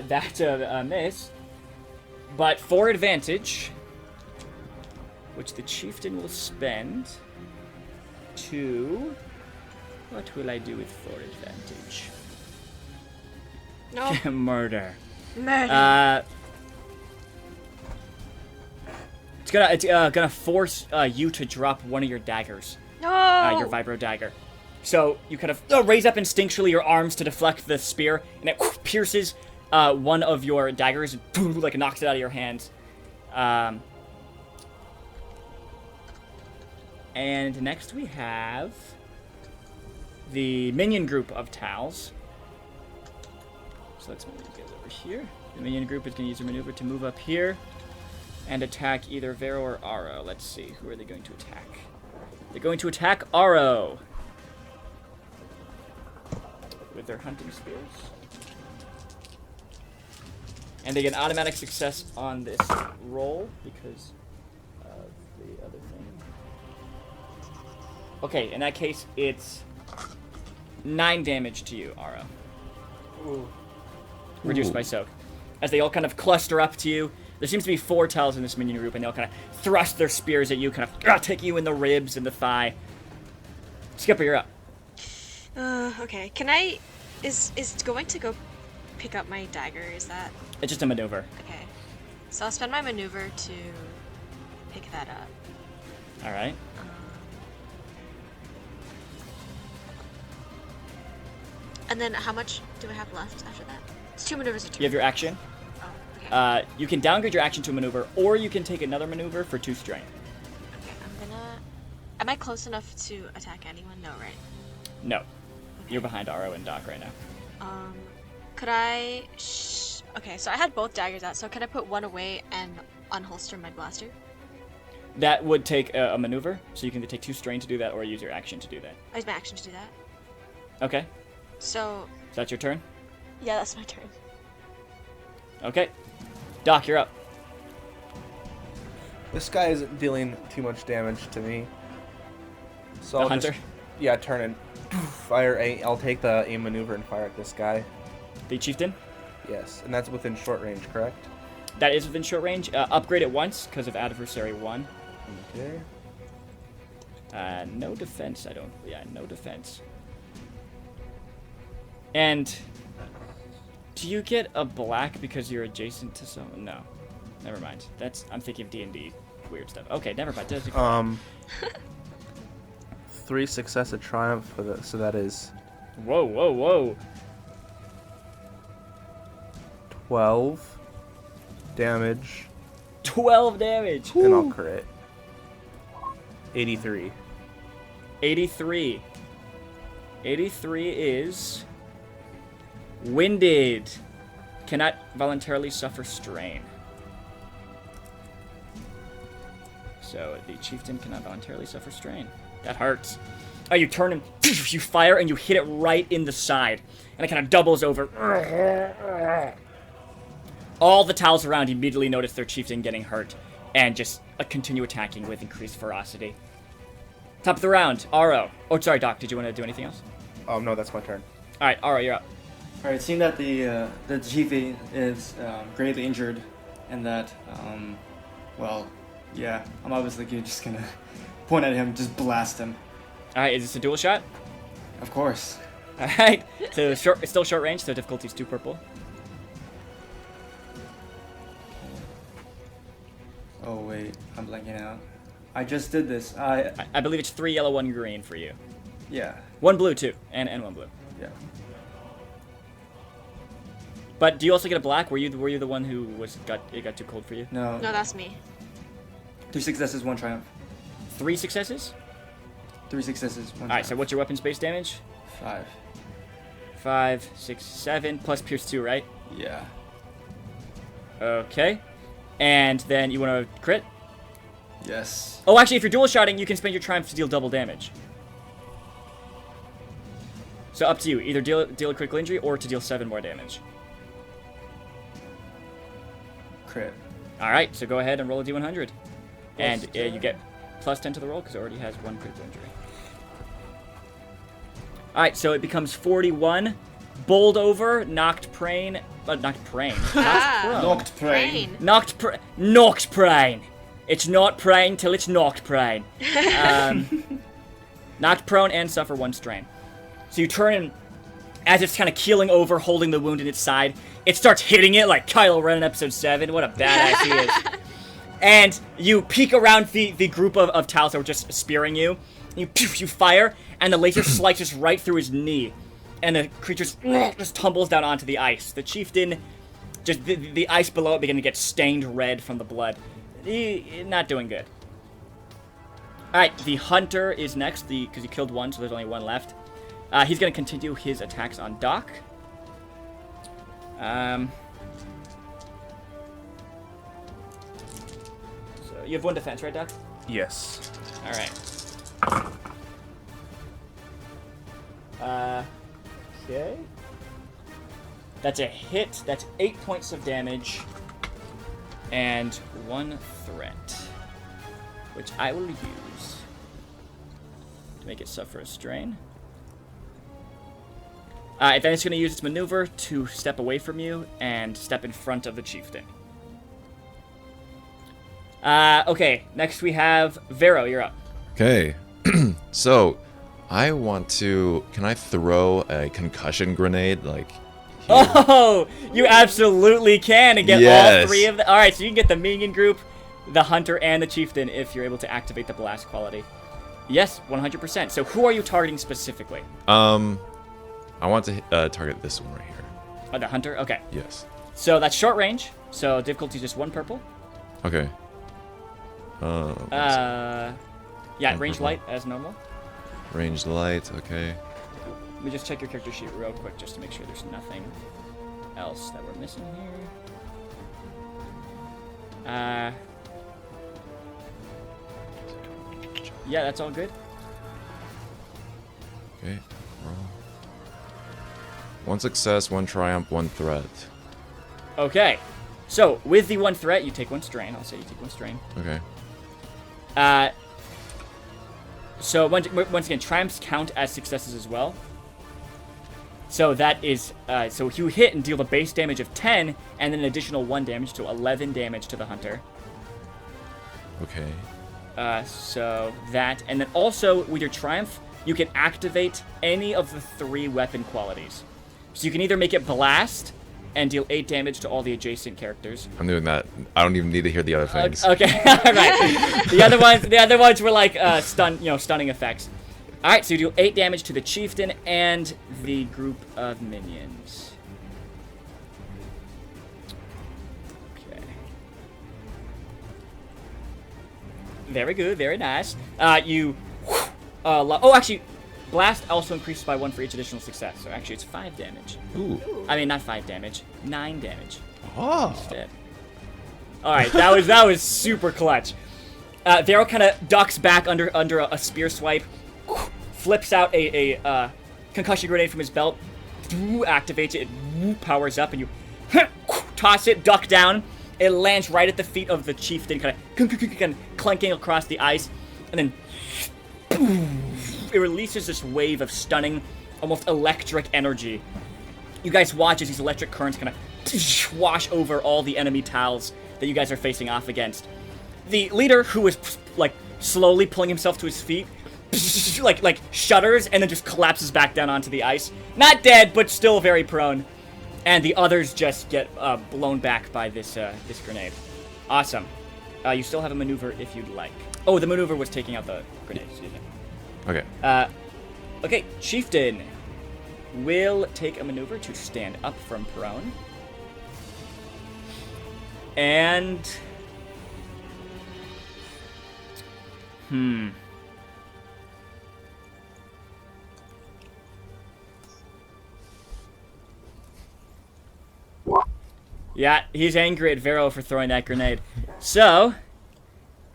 That's a miss. But for advantage, which the chieftain will spend to... What will I do with for advantage? No. Murder. Murder. It's gonna force you to drop one of your daggers. No. Your vibro dagger. So you kind of raise up instinctually your arms to deflect the spear, and it pierces one of your daggers, and boom, like knocks it out of your hands. And next we have the minion group of Tals. So let's move you guys over here. The minion group is going to use a maneuver to move up here and attack either Vero or Aro. Let's see, who are they going to attack? They're going to attack Aro with their hunting spears. And they get an automatic success on this roll because of the other thing. Okay, in that case, it's 9 damage to you, Aro. Ooh. Reduced by soak. As they all kind of cluster up to you. There seems to be 4 Tals in this minion group, and they all kind of thrust their spears at you, kind of take you in the ribs and the thigh. Skipper, you're up. Okay. Can I... Is going to go pick up my dagger, is that... It's just a maneuver. Okay. So I'll spend my maneuver to pick that up. Alright. And then how much do I have left after that? It's 2 maneuvers or 2. You have your action. Oh, okay. You can downgrade your action to a maneuver, or you can take another maneuver for 2 strain. Okay, I'm gonna... Am I close enough to attack anyone? No, right? No. You're behind Aro and Doc right now. Could I... Okay, so I had both daggers out, so could I put one away and unholster my blaster? That would take a maneuver, so you can either take 2 strain to do that, or use your action to do that. I use my action to do that. Okay. So... Is that your turn? Yeah, that's my turn. Okay. Doc, you're up. This guy isn't dealing too much damage to me. So The I'll hunter? just, yeah, turn and fire I'll take the aim maneuver and fire at this guy. The chieftain? Yes, and that's within short range, correct? That is within short range. Upgrade it once, because of adversary 1. Okay. No defense, I don't... Yeah, no defense. And... Do you get a black because you're adjacent to someone? No. Never mind. I'm thinking of D&D weird stuff. Okay, never mind. 3 success, a triumph for the... So that is... Whoa, whoa, whoa. 12 damage. 12 damage. And I'll crit. 83. 83. 83 is... Winded. Cannot voluntarily suffer strain. So the chieftain cannot voluntarily suffer strain. That hurts. Oh, you turn and you fire and you hit it right in the side. And it kind of doubles over. All the Tals around immediately notice their chieftain getting hurt and just continue attacking with increased ferocity. Top of the round, Aro. Oh, sorry, Doc. Did you want to do anything else? No, that's my turn. All right, Aro, you're up. All right. Seeing that the chiefy is greatly injured, and that well, yeah, I'm obviously just gonna point at him, just blast him. All right, is this a dual shot? Of course. All right. So it's still short range, so difficulty's 2 purple. Oh wait, I'm blanking out. I just did this. I believe it's 3 yellow, 1 green for you. Yeah. 1 blue too, and 1 blue. Yeah. But do you also get a black? Were you the one who it got too cold for you? No. No, that's me. 3 successes, 1 triumph. 3 successes. 3 successes, 1 All right. So what's your weapons base damage? 5. 5, 6, 7 plus pierce 2, right? Yeah. Okay. And then you want to crit? Yes. Oh, actually, if you're dual shotting, you can spend your triumph to deal double damage. So up to you. Either deal a critical injury or to deal 7 more damage. Crit. All right. So go ahead and roll a d100, and Plus you 10. get plus 10 to the roll because it already has 1 critical injury. All right. So it becomes 41. Bowled over, knocked prone. Knocked prone. Knocked prone. Knocked prone. It's not prone till it's knocked prone. Knocked prone and suffer 1 strain. So you turn and as it's kind of keeling over, holding the wound in its side, it starts hitting it like Kylo Ren in Episode 7. What a badass he is. And you peek around the group of Talos that were just spearing you. You fire, and the laser slices right through his knee. And the creature just tumbles down onto the ice. The chieftain, just the ice below it began to get stained red from the blood. Not doing good. Alright, the hunter is next, because he killed 1, so there's only 1 left. He's going to continue his attacks on Doc. So you have 1 defense, right, Doc? Yes. Alright. Okay. That's a hit. That's 8 points of damage. And 1 threat. Which I will use to make it suffer a strain. Then it's going to use its maneuver to step away from you and step in front of the chieftain. Okay, next we have Vero, you're up. Okay. So, I want to... Can I throw a concussion grenade, like... here? Oh, you absolutely can and get all Yes. 3 of them. All right, so you can get the minion group, the hunter, and the chieftain if you're able to activate the blast quality. Yes, 100%. So who are you targeting specifically? I want to target this one right here. Oh, the hunter? Okay. Yes. So that's short range. So difficulty is just 1 purple. Okay. Yeah, One range purple. light as normal. Ranged light, okay. Let me just check your character sheet real quick just to make sure there's nothing else that we're missing here. Yeah, that's all good. Okay, roll. 1 success, 1 triumph, 1 threat. Okay. So, with the 1 threat, you take 1 strain. I'll say you take 1 strain. Okay. So, once again, triumphs count as successes as well. So that is, so you hit and deal the base damage of 10, and then an additional 1 damage, so 11 damage to the hunter. Okay. So that, and then also with your triumph, you can activate any of the 3 weapon qualities. So you can either make it blast and deal 8 damage to all the adjacent characters. I'm doing that. I don't even need to hear the other things. Okay, all right. The other ones were like stunning effects. All right, so you do 8 damage to the chieftain and the group of minions. Okay. Very good, very nice. Actually, blast also increases by 1 for each additional success. So actually, it's 5 damage. Ooh. I mean, not 5 damage, 9 damage Oh. instead. All right, that was super clutch. Vero kind of ducks back under a spear swipe, flips out a concussion grenade from his belt, activates it, powers up, and you toss it, duck down. It lands right at the feet of the chieftain, kind of clanking across the ice, and then it releases this wave of stunning, almost electric energy. You guys watch as these electric currents kind of wash over all the enemy tiles that you guys are facing off against. The leader, who is like slowly pulling himself to his feet, like shudders and then just collapses back down onto the ice. Not dead, but still very prone. And the others just get blown back by this this grenade. Awesome. You still have a maneuver if you'd like. Oh, the maneuver was taking out the grenade. Excuse me. Okay. Okay, Chieftain will take a maneuver to stand up from prone. And... Yeah, he's angry at Vero for throwing that grenade. So,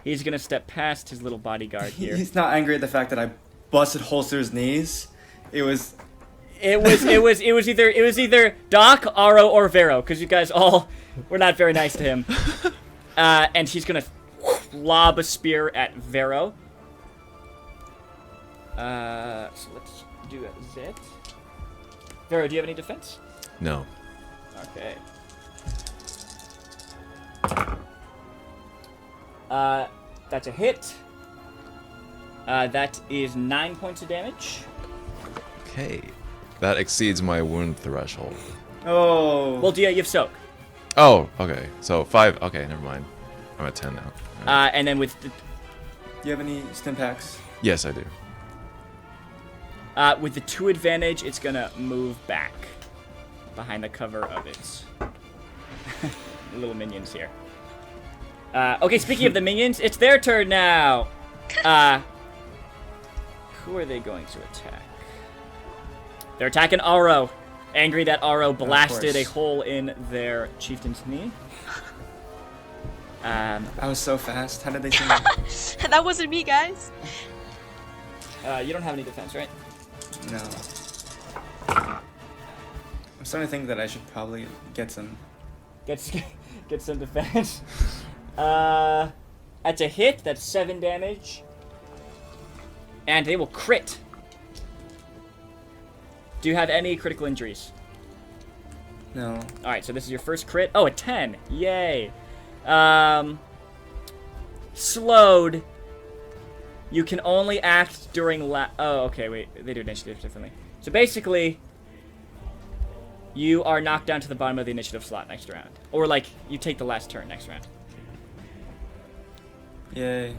he's gonna step past his little bodyguard here. He's not angry at the fact that I busted Holster's knees. It was either Doc, Aro, or Vero, because you guys all were not very nice to him. And he's gonna lob a spear at Vero. So let's do a Zit. Vero, do you have any defense? No. Okay. That's a hit. That is 9 points of damage. Okay. That exceeds my wound threshold. Oh. Well, yeah, you have soak. Oh, okay. So 5. Okay, never mind. I'm at 10 now. Alright. And then with the, Do you have any stim packs? Yes, I do. with the 2 advantage, it's gonna move back behind the cover of its little minions here. Okay, speaking of the minions, it's their turn now. Who are they going to attack? They're attacking Aro. Angry that Aro blasted a hole in their chieftain's knee. I was so fast. How did they see me? That wasn't me, guys. You don't have any defense, right? No. I'm starting to think that I should probably get some. Get some defense. That's a hit. That's 7 damage. And they will crit. Do you have any critical injuries? No. Alright, so this is your first crit. Oh, a 10. Yay. Slowed. You can only act during oh, okay, wait. They do initiative differently. So basically, you are knocked down to the bottom of the initiative slot next round. Or, like, you take the last turn next round. Yay.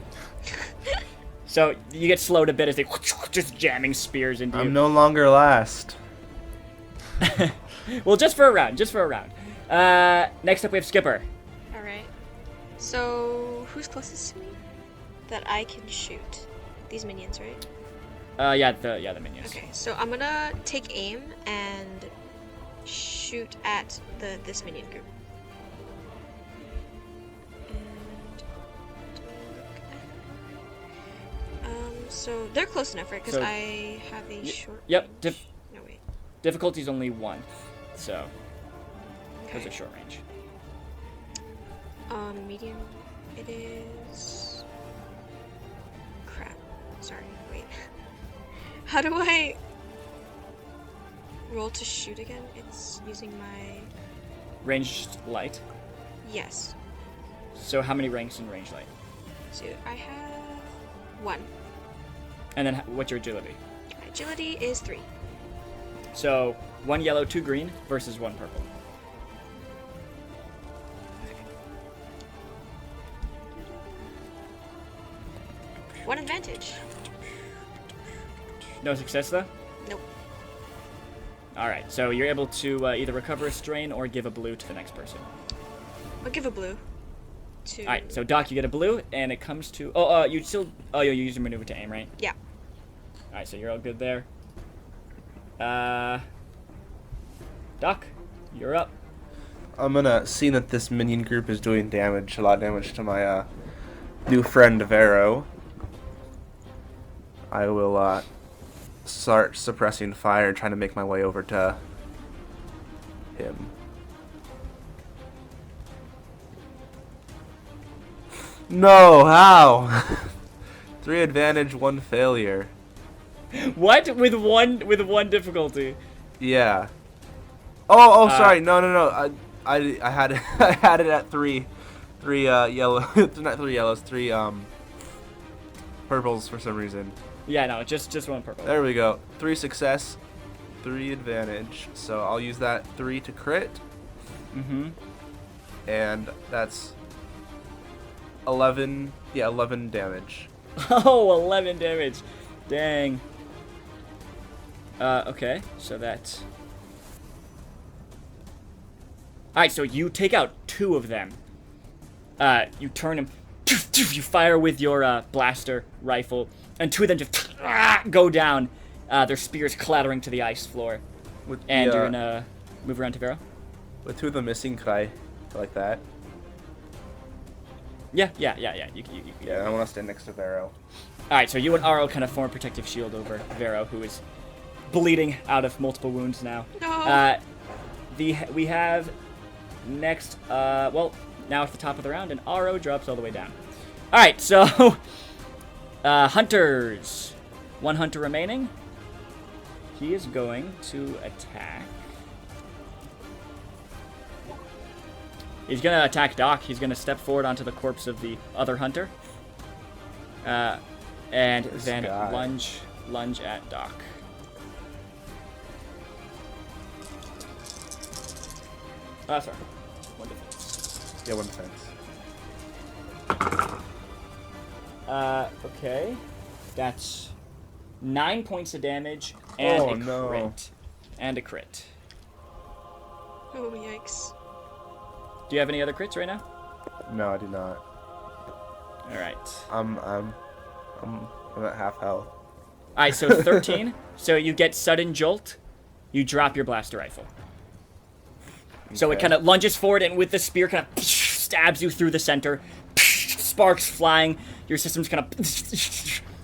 So, you get slowed a bit as they just jamming spears into you. I'm no longer last. Well, just for a round. Just for a round. Next up, we have Skipper. Alright. So, who's closest to me? That I can shoot. These minions, right? Yeah, the minions. Okay, so I'm gonna take aim and shoot at this minion group. So they're close enough, right? Because So- I have a short. Yep. range. No wait. Difficulty's only 1. So, those are Okay. short range. Medium. It is. Crap. Sorry. Wait. How do I roll to shoot again? It's using my. Ranged light. Yes. So, how many ranks in range light? So I have 1. And then, what's your agility? My agility is 3. So, 1 yellow, 2 green versus 1 purple. One advantage. No success, though? Nope. Alright, so you're able to either recover a strain or give a blue to the next person. I'll give a blue. To. Alright, so Doc, you get a blue, and it comes to... Oh, you still... Oh, you use your maneuver to aim, right? Yeah. Alright, so you're all good there. Doc, you're up. I'm gonna, seeing that this minion group is doing damage, a lot of damage to my new friend Vero, I will start suppressing fire and trying to make my way over to him. No, how? 3 advantage, 1 failure. What? With one difficulty? Yeah. Oh, Uh, sorry. No. I had it, I had it at 3 yellow, not 3 yellows, 3 purples for some reason. Yeah, no, just one purple. There we go. 3 success, 3 advantage. So I'll use that 3 to crit, Mm-hmm. and that's 11. Yeah, 11 damage. Oh, 11 damage. Dang. Okay, so that's... Alright, so you take out 2 of them. You turn them... You fire with your blaster rifle, and 2 of them just go down. Their spears clattering to the ice floor. With And the, you're gonna move around to Vero? with 2 of the missing cry, like that. Yeah. You Yeah, I want to stand next to Vero. Alright, so you and Aro kind of form a protective shield over Vero, who is bleeding out of multiple wounds now. No. We have next, well, now at the top of the round, and Aro drops all the way down. Alright, so, hunters. 1 hunter remaining. He is going to attack. He's going to attack Doc. He's going to step forward onto the corpse of the other hunter. And This then guy. lunge at Doc. Sorry. 1 defense. Yeah, 1 defense. Okay. That's 9 points of damage and Oh, a no. crit. And a crit. Oh, yikes. Do you have any other crits right now? No, I do not. Alright. I'm at half health. Alright, so 13. So you get sudden jolt. You drop your blaster rifle. So it Okay. kind of lunges forward, and with the spear kind of stabs you through the center. Sparks flying. Your system's kind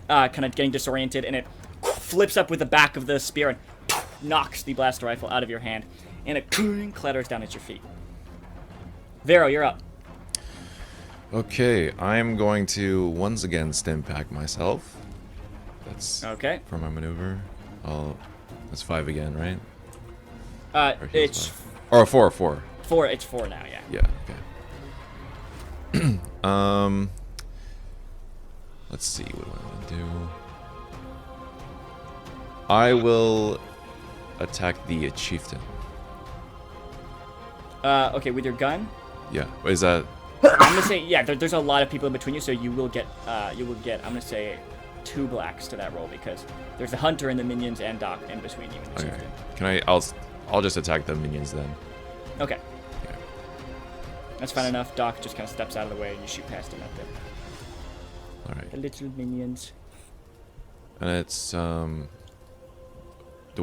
of getting disoriented, and it flips up with the back of the spear and knocks the blaster rifle out of your hand, and it clatters down at your feet. Vero, you're up. Okay, I'm going to once again stim-pack myself. That's Okay. for my maneuver. That's 5 again, right? Or heals It's 5. Or 4. 4. 4. It's 4 now, yeah. Yeah. Okay. Let's see. What do I want to do? I will attack the chieftain. Okay, with your gun. Yeah. Is that? I'm gonna say, yeah. There's a lot of people in between you, so you will get. I'm gonna say 2 blacks to that roll because there's the hunter and the minions and Doc in between you and the Okay. chieftain. Can I? I'll just attack the minions then. Okay. Yeah. That's fine enough. Doc just kind of steps out of the way and you shoot past him out there. All right. The little minions. And it's Do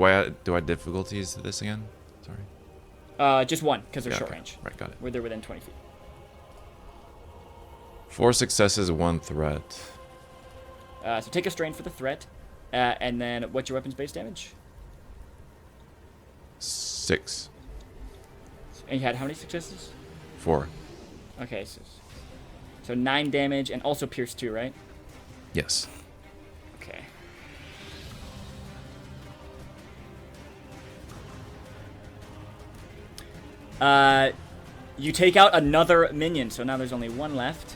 I add difficulties to this again? Sorry. Just 1 because they're Yeah, short okay. range. Right. Got it. Where they're within 20 feet. 4 successes, 1 threat. So take a strain for the threat, and then what's your weapons base damage? 6. And you had how many successes? 4. Okay, so 9 damage and also pierce 2, right? Yes. Okay. You take out another minion, so now there's only 1 left.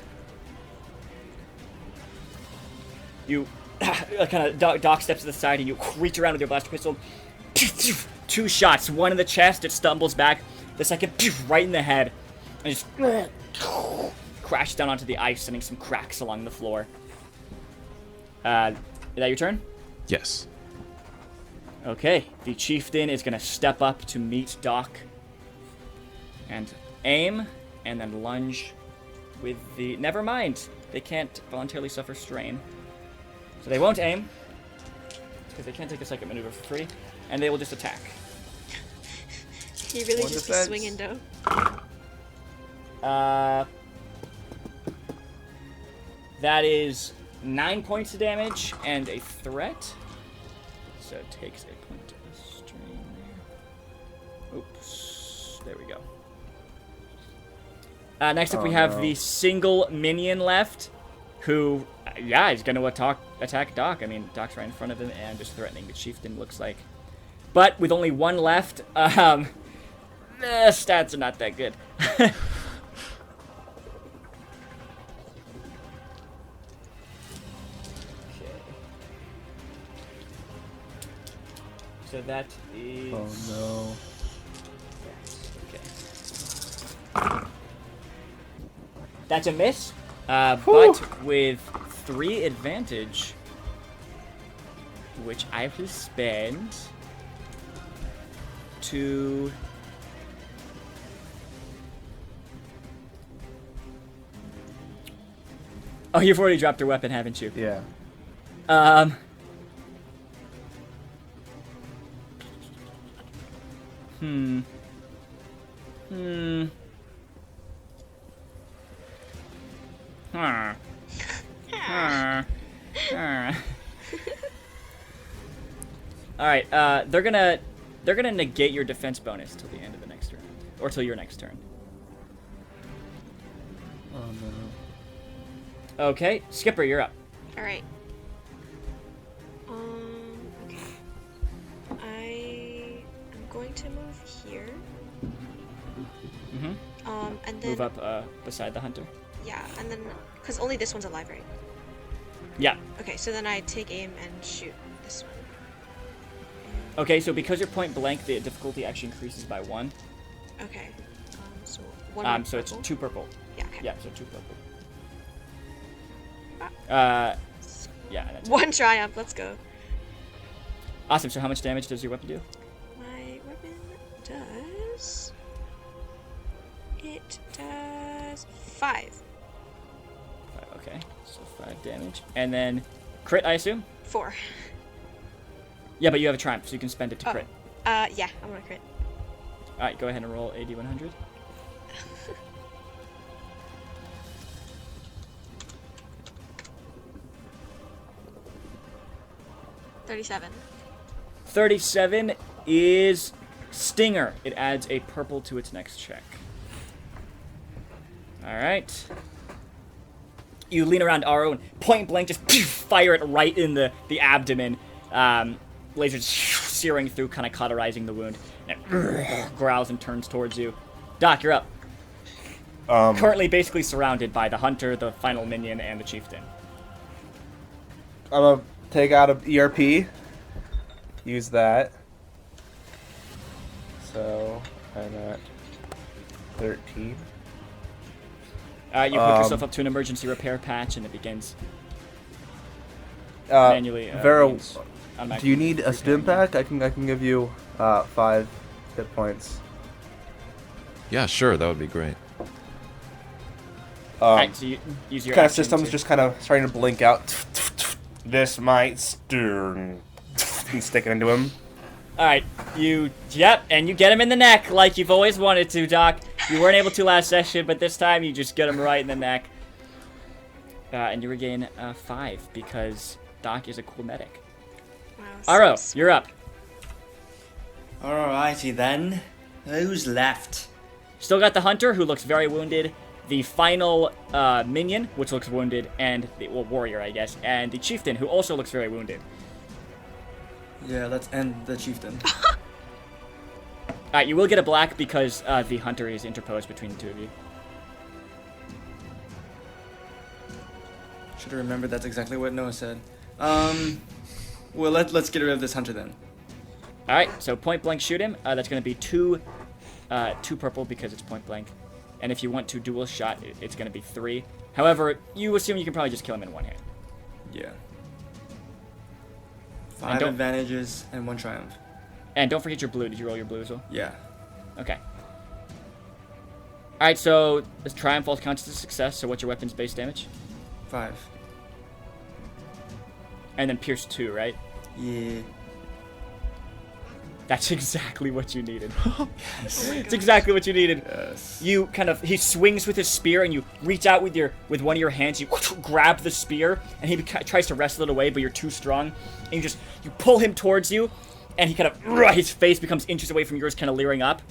You kind of Doc steps to the side and you reach around with your blaster pistol. 2 shots, 1 in the chest, it stumbles back. The second, right in the head, and just crashes down onto the ice, sending some cracks along the floor. Is that your turn? Yes. Okay, the chieftain is gonna step up to meet Doc and aim, and then lunge with the. Never mind, they can't voluntarily suffer strain, so they won't aim because they can't take a second maneuver for free, and they will just attack. He really 1 just defense. be swinging though. That is 9 points of damage and a threat. So it takes a point of strain there. Oops. There we go. Next up, we have no. the single minion left, who Yeah, he's gonna attack Doc. I mean, Doc's right in front of him and just threatening the chieftain, looks like. But with only one left, the stats are not that good. So that is... Oh no. Okay. That's a miss, but with 3 advantage, which I will spend to... Oh, you've already dropped your weapon, haven't you? Yeah. Alright, they're gonna negate your defense bonus till the end of the next turn. Or till your next turn. Oh no. Okay, Skipper, you're up. Alright. Okay. I am going to move here. Mm-hmm. And then... Move up beside the hunter. Yeah, and then... Because only this one's alive, right? Yeah. Okay, so then I take aim and shoot this one. Okay, so because you're point blank, the difficulty actually increases by 1. Okay. So one more So it's purple. 2 purple. Yeah, okay. Yeah, so 2 purple. Yeah, that's One triumph, let's go. awesome. So how much damage does your weapon do? My weapon does... It does 5. 5, okay, so 5 damage. And then crit, I assume? 4. Yeah, but you have a triumph, so you can spend it to Oh. crit. Yeah, I'm gonna crit. Alright, go ahead and roll AD100. $37. 37 is Stinger. It adds a purple to its next check. Alright. You lean around Aro and point blank just fire it right in the abdomen. Laser just searing through, kind of cauterizing the wound. And it growls and turns towards you. Doc, you're up. Currently basically surrounded by the hunter, the final minion, and the chieftain. I'm gonna take out an ERP. Use that. So I'm at 13. You hook yourself up to an emergency repair patch, and it begins manually. Vera, begins automatically do you need a stim repairing. pack? I can give you 5 hit points. Yeah, sure, that would be great. Alright, so you use your Kind of action system's to- just kind of starting to blink out. This might stir. And stick it into him. Alright, yep, and you get him in the neck like you've always wanted to, Doc. You weren't able to last session, but this time you just get him right in the neck. And you regain 5 because Doc is a cool medic. Wow. Aro, you're up. Alrighty then. Who's left? Still got the hunter, who looks very wounded. The final minion, which looks wounded, and the warrior, I guess, and the chieftain, who also looks very wounded. Yeah, let's end the chieftain. Alright, you will get a black because the hunter is interposed between the two of you. Should have remembered that's exactly what Noah said. Well, let's get rid of this hunter then. Alright, so point blank shoot him. That's going to be 2 purple because it's point blank. And if you want to dual shot, it's going to be 3. However, you assume you can probably just kill him in one hit. Yeah. And 5 don't- advantages and 1 triumph. And don't forget your blue. Did you roll your blue as well? Yeah. Okay. Alright, so this triumph all counts as a success, so what's your weapon's base damage? 5. And then pierce 2, right? Yeah. That's exactly what you needed. It's exactly what you needed. Yes. You he swings with his spear, and you reach out with one of your hands. You grab the spear, and he tries to wrestle it away, but you're too strong. And you pull him towards you, and he kind of his face becomes inches away from yours, kind of leering up.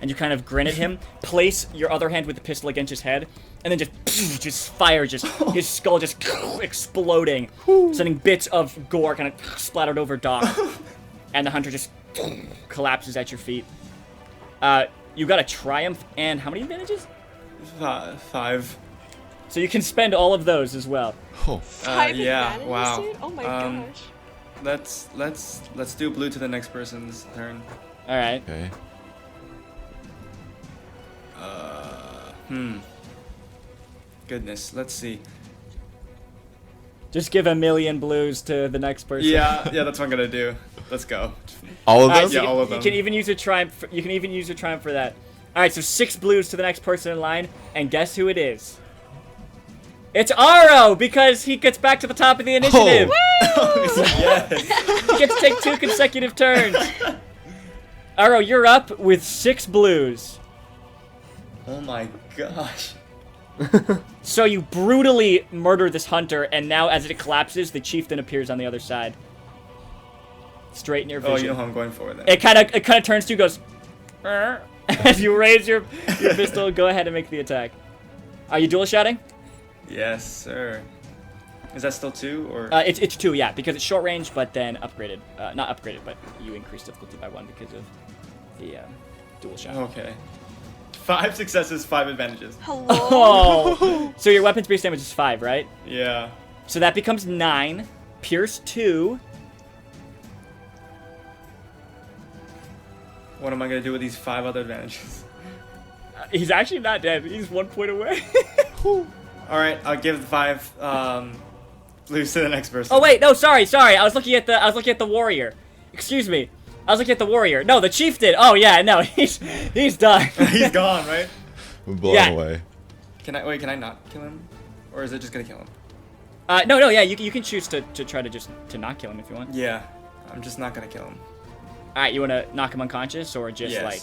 and you kind of grin at him. Place your other hand with the pistol against his head, and then just fire, his skull just exploding, sending bits of gore kind of splattered over Doc, and the hunter just collapses at your feet. You got a triumph and how many advantages? 5. So you can spend all of those as well. Oh, 5 yeah, advantages, wow. dude? Oh my gosh. Let's do blue to the next person's turn. All right. okay. Goodness, let's see. Just give 1,000,000 blues to the next person. Yeah, that's what I'm gonna do. Let's go. All of All right, them? so Yeah, you, all of you them. can even use a triumph. You can even use a triumph for that. All right, so 6 blues to the next person in line, and guess who it is? It's Aro, because he gets back to the top of the initiative. Yes. He gets to take 2 consecutive turns. Aro, you're up with 6 blues. Oh my gosh. So you brutally murder this hunter, and now as it collapses, the chieftain appears on the other side. Straight in your vision. Oh, you know how I'm going for it then. It kind of turns to you, goes, "Arr." As you raise your pistol. Go ahead and make the attack. Are you dual shotting? Yes, sir. Is that still 2 or? It's 2, yeah, because it's short range, but then upgraded. Not upgraded, but you increase difficulty by 1 because of the dual shot. Okay. 5 successes, 5 advantages. Hello? Oh! So your weapons base damage is 5, right? Yeah. So that becomes 9. Pierce 2. What am I gonna do with these 5 other advantages? He's actually not dead. He's 1 point away. All right, I'll give the 5 blues to the next person. Oh wait, no, sorry. I was looking at the warrior. Excuse me. I was looking at the warrior. No, the chieftain. Oh yeah, no, he's done. He's gone, right? I'm blown Yeah. away. Can I not kill him, or is it just gonna kill him? No, yeah, you can choose to try to not kill him if you want. Yeah, I'm just not gonna kill him. All right, you want to knock him unconscious or just Yes. like?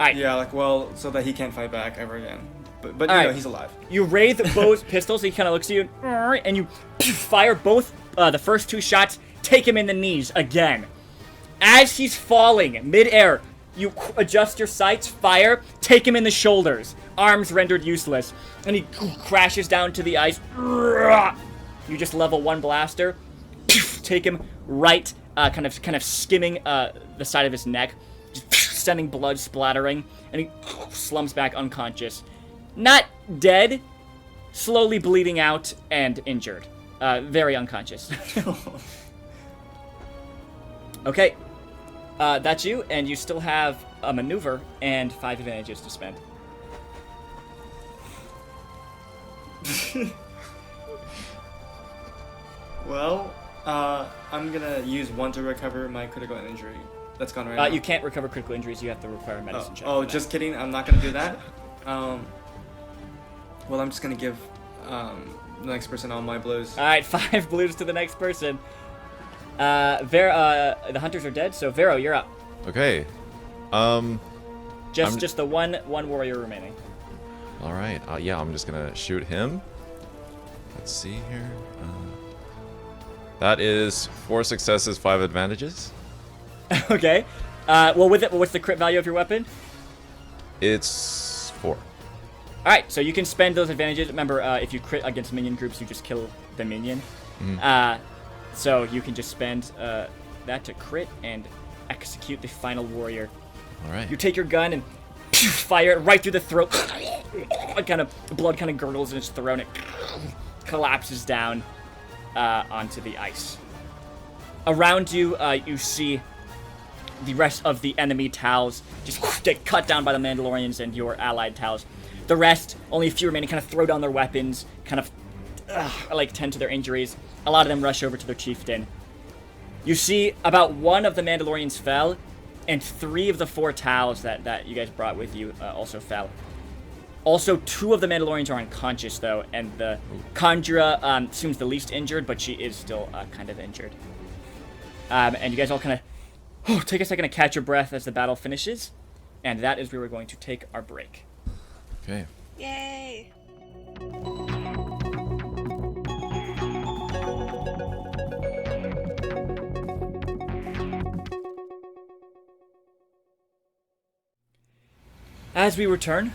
All right. Yeah, like so that he can't fight back ever again. But you All know right. he's alive. You raise both pistols. He kind of looks at you, and you fire both. The first 2 shots take him in the knees again. As he's falling midair, you adjust your sights, fire, take him in the shoulders. Arms rendered useless, and he crashes down to the ice. You just level 1 blaster, take him right, kind of skimming the side of his neck, just sending blood splattering, and he slumps back unconscious. Not dead, slowly bleeding out and injured. Very unconscious. Okay, that's you, and you still have a maneuver and 5 advantages to spend. Well, I'm gonna use 1 to recover my critical injury. That's gone right now. You can't recover critical injuries. You have to require a medicine check. for that. Just kidding. I'm not gonna do that. Well, I'm just gonna give the next person all my blues. All right, 5 blues to the next person. The hunters are dead, so Vero, you're up. Okay. Just the one warrior remaining. All right. Yeah, I'm just gonna shoot him. Let's see here. That is 4 successes, 5 advantages. Okay. Well, with it, what's the crit value of your weapon? It's 4. All right, so you can spend those advantages. Remember, if you crit against minion groups, you just kill the minion. So you can just spend that to crit and execute the final warrior. All right. You take your gun and fire it right through the throat. Blood kind of gurgles in its throat, and it collapses down onto the ice. Around you, you see the rest of the enemy Tals just get cut down by the Mandalorians and your allied Tals. The rest, only a few remaining, kind of throw down their weapons, kind of tend to their injuries. A lot of them rush over to their chieftain. You see about 1 of the Mandalorians fell, and 3 of the 4 Tals that you guys brought with you also fell. Also, 2 of the Mandalorians are unconscious, though, and the Kandra seems the least injured, but she is still kind of injured. And you guys all kind of take a second to catch your breath as the battle finishes, and that is where we're going to take our break. Okay. Yay! As we return,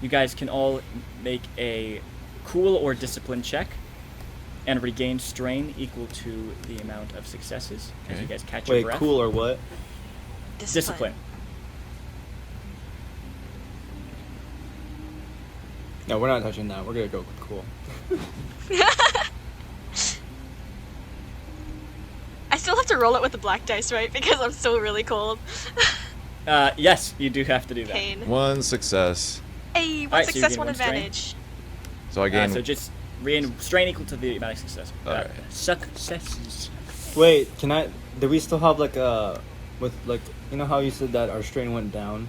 you guys can all make a cool or discipline check and regain strain equal to the amount of successes as you guys catch your Wait, breath. cool or what? Discipline. No, we're not touching that. We're gonna go with cool. I still have to roll it with the black dice, right? Because I'm still really cold. Yes, you do have to do that. Pain. 1 success. Hey, one Alright, so you success, gain one one strain. advantage. So I gain. So just strain equal to the amount of success. Alright. Successes. Wait, do we still have like you know how you said that our strain went down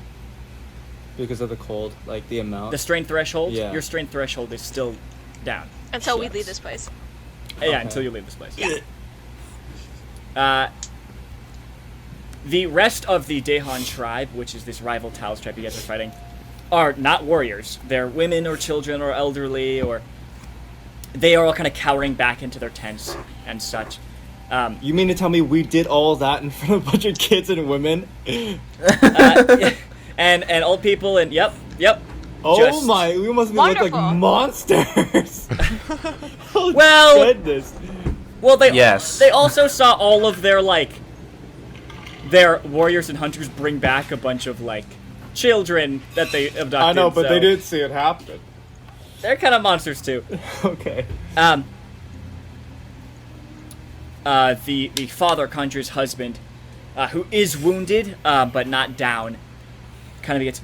because of the cold, like the amount? The strain threshold? Yeah. Your strain threshold is still down. Until we Yes. leave this place. Yeah, Okay. until you leave this place. Yeah. The rest of the Dehan tribe, which is this rival Tao's tribe you guys are fighting, are not warriors. They're women or children or elderly, or they are all kind of cowering back into their tents and such. You mean to tell me we did all that in front of a bunch of kids and women? And old people and yep. Oh Just- my, we must be look like Wonderful. monsters. Oh, Well- goodness. Well, they Yes. they also saw all of their their warriors and hunters bring back a bunch of children that they abducted. I know, but so they didn't see it happen. They're kind of monsters too. Okay. The father conjures husband, who is wounded but not down, kind of gets.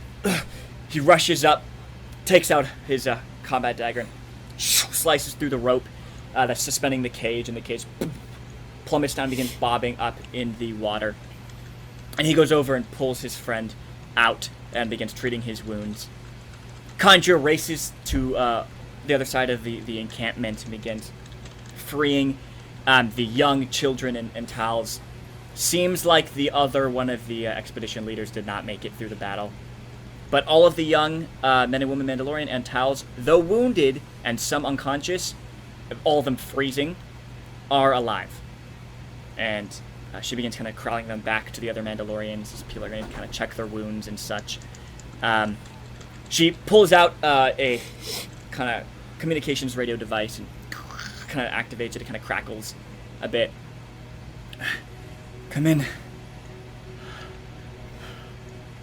He rushes up, takes out his combat dagger, and slices through the rope that's suspending the cage, and the cage plummets down, and begins bobbing up in the water. And he goes over and pulls his friend out and begins treating his wounds. Conjure races to the other side of the encampment and begins freeing the young children and Tals. Seems like the other one of the expedition leaders did not make it through the battle. But all of the young men and women Mandalorian and Tals, though wounded and some unconscious, all of them freezing, are alive. And she begins kind of crawling them back to the other Mandalorians as people are going to kind of check their wounds and such. She pulls out a kind of communications radio device and kind of activates it. It kind of crackles a bit. Come in.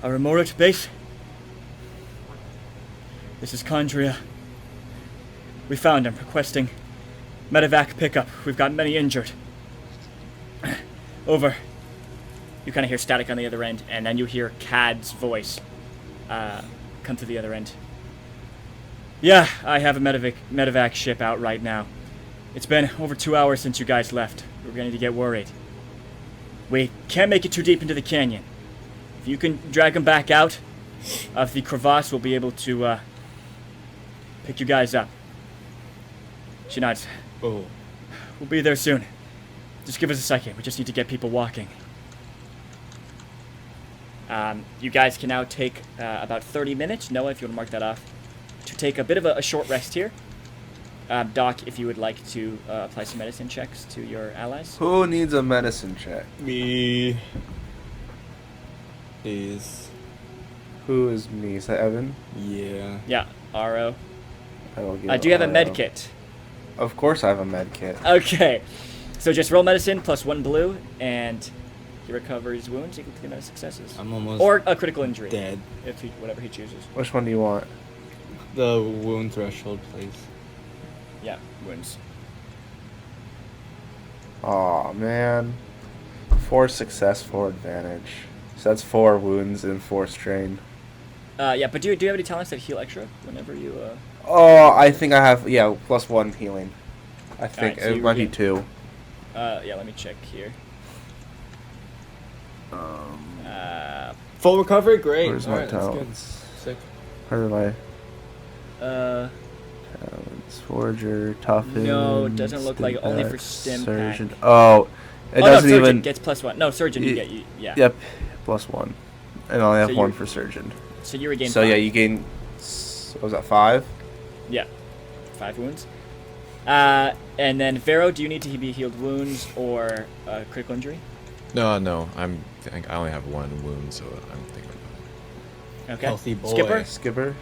Our remote base. This is Condria. We found him, requesting medevac pickup. We've got many injured. Over. You kind of hear static on the other end, and then you hear Cad's voice come to the other end. Yeah, I have a medevac ship out right now. It's been over 2 hours since you guys left. We're beginning to get worried. We can't make it too deep into the canyon. If you can drag them back out of the crevasse, we'll be able to pick you guys up. She nods. Oh. We'll be there soon. Just give us a second. We just need to get people walking. You guys can now take about 30 minutes. Noah, if you want to mark that off, to take a bit of a short rest here. Doc, if you would like to apply some medicine checks to your allies. Who needs a medicine check? Me. Please. Who is me? Is that Evan? Yeah. Yeah, RO. I will give Do you have a RO. med kit? Of course I have a med kit. Okay. So just roll medicine plus 1 blue, and he recovers wounds equal to the amount of successes. I'm almost Or a critical injury. dead. If whatever he chooses. Which one do you want? The wound threshold, please. Yeah, wounds. Aw, man. 4 success, 4 advantage. So that's 4 wounds and 4 strain. Yeah, but do you have any talents that heal extra whenever you Oh, I think I have, yeah, plus 1 healing. I think Alright, so it you might be regain- 2. yeah, let me check here. Full recovery, great. Where's my Alright, that's good. talents? Sick. Where are my Uh, talents? Forger, toughen. No, it doesn't look like it. Only for stim stim surgeon. pack. Oh, it oh doesn't no, surgeon even. gets plus 1. No, surgeon you Y- get yeah. Yep, plus 1. And I only have So 1 you're- for surgeon. So you regain. So 5. yeah, you gain. What was that, 5? Yeah, 5 wounds. And then Vero, do you need to be healed wounds or critical injury? No, I think I only have 1 wound, so I'm thinking about Okay. Healthy boy. Skipper, Skipper.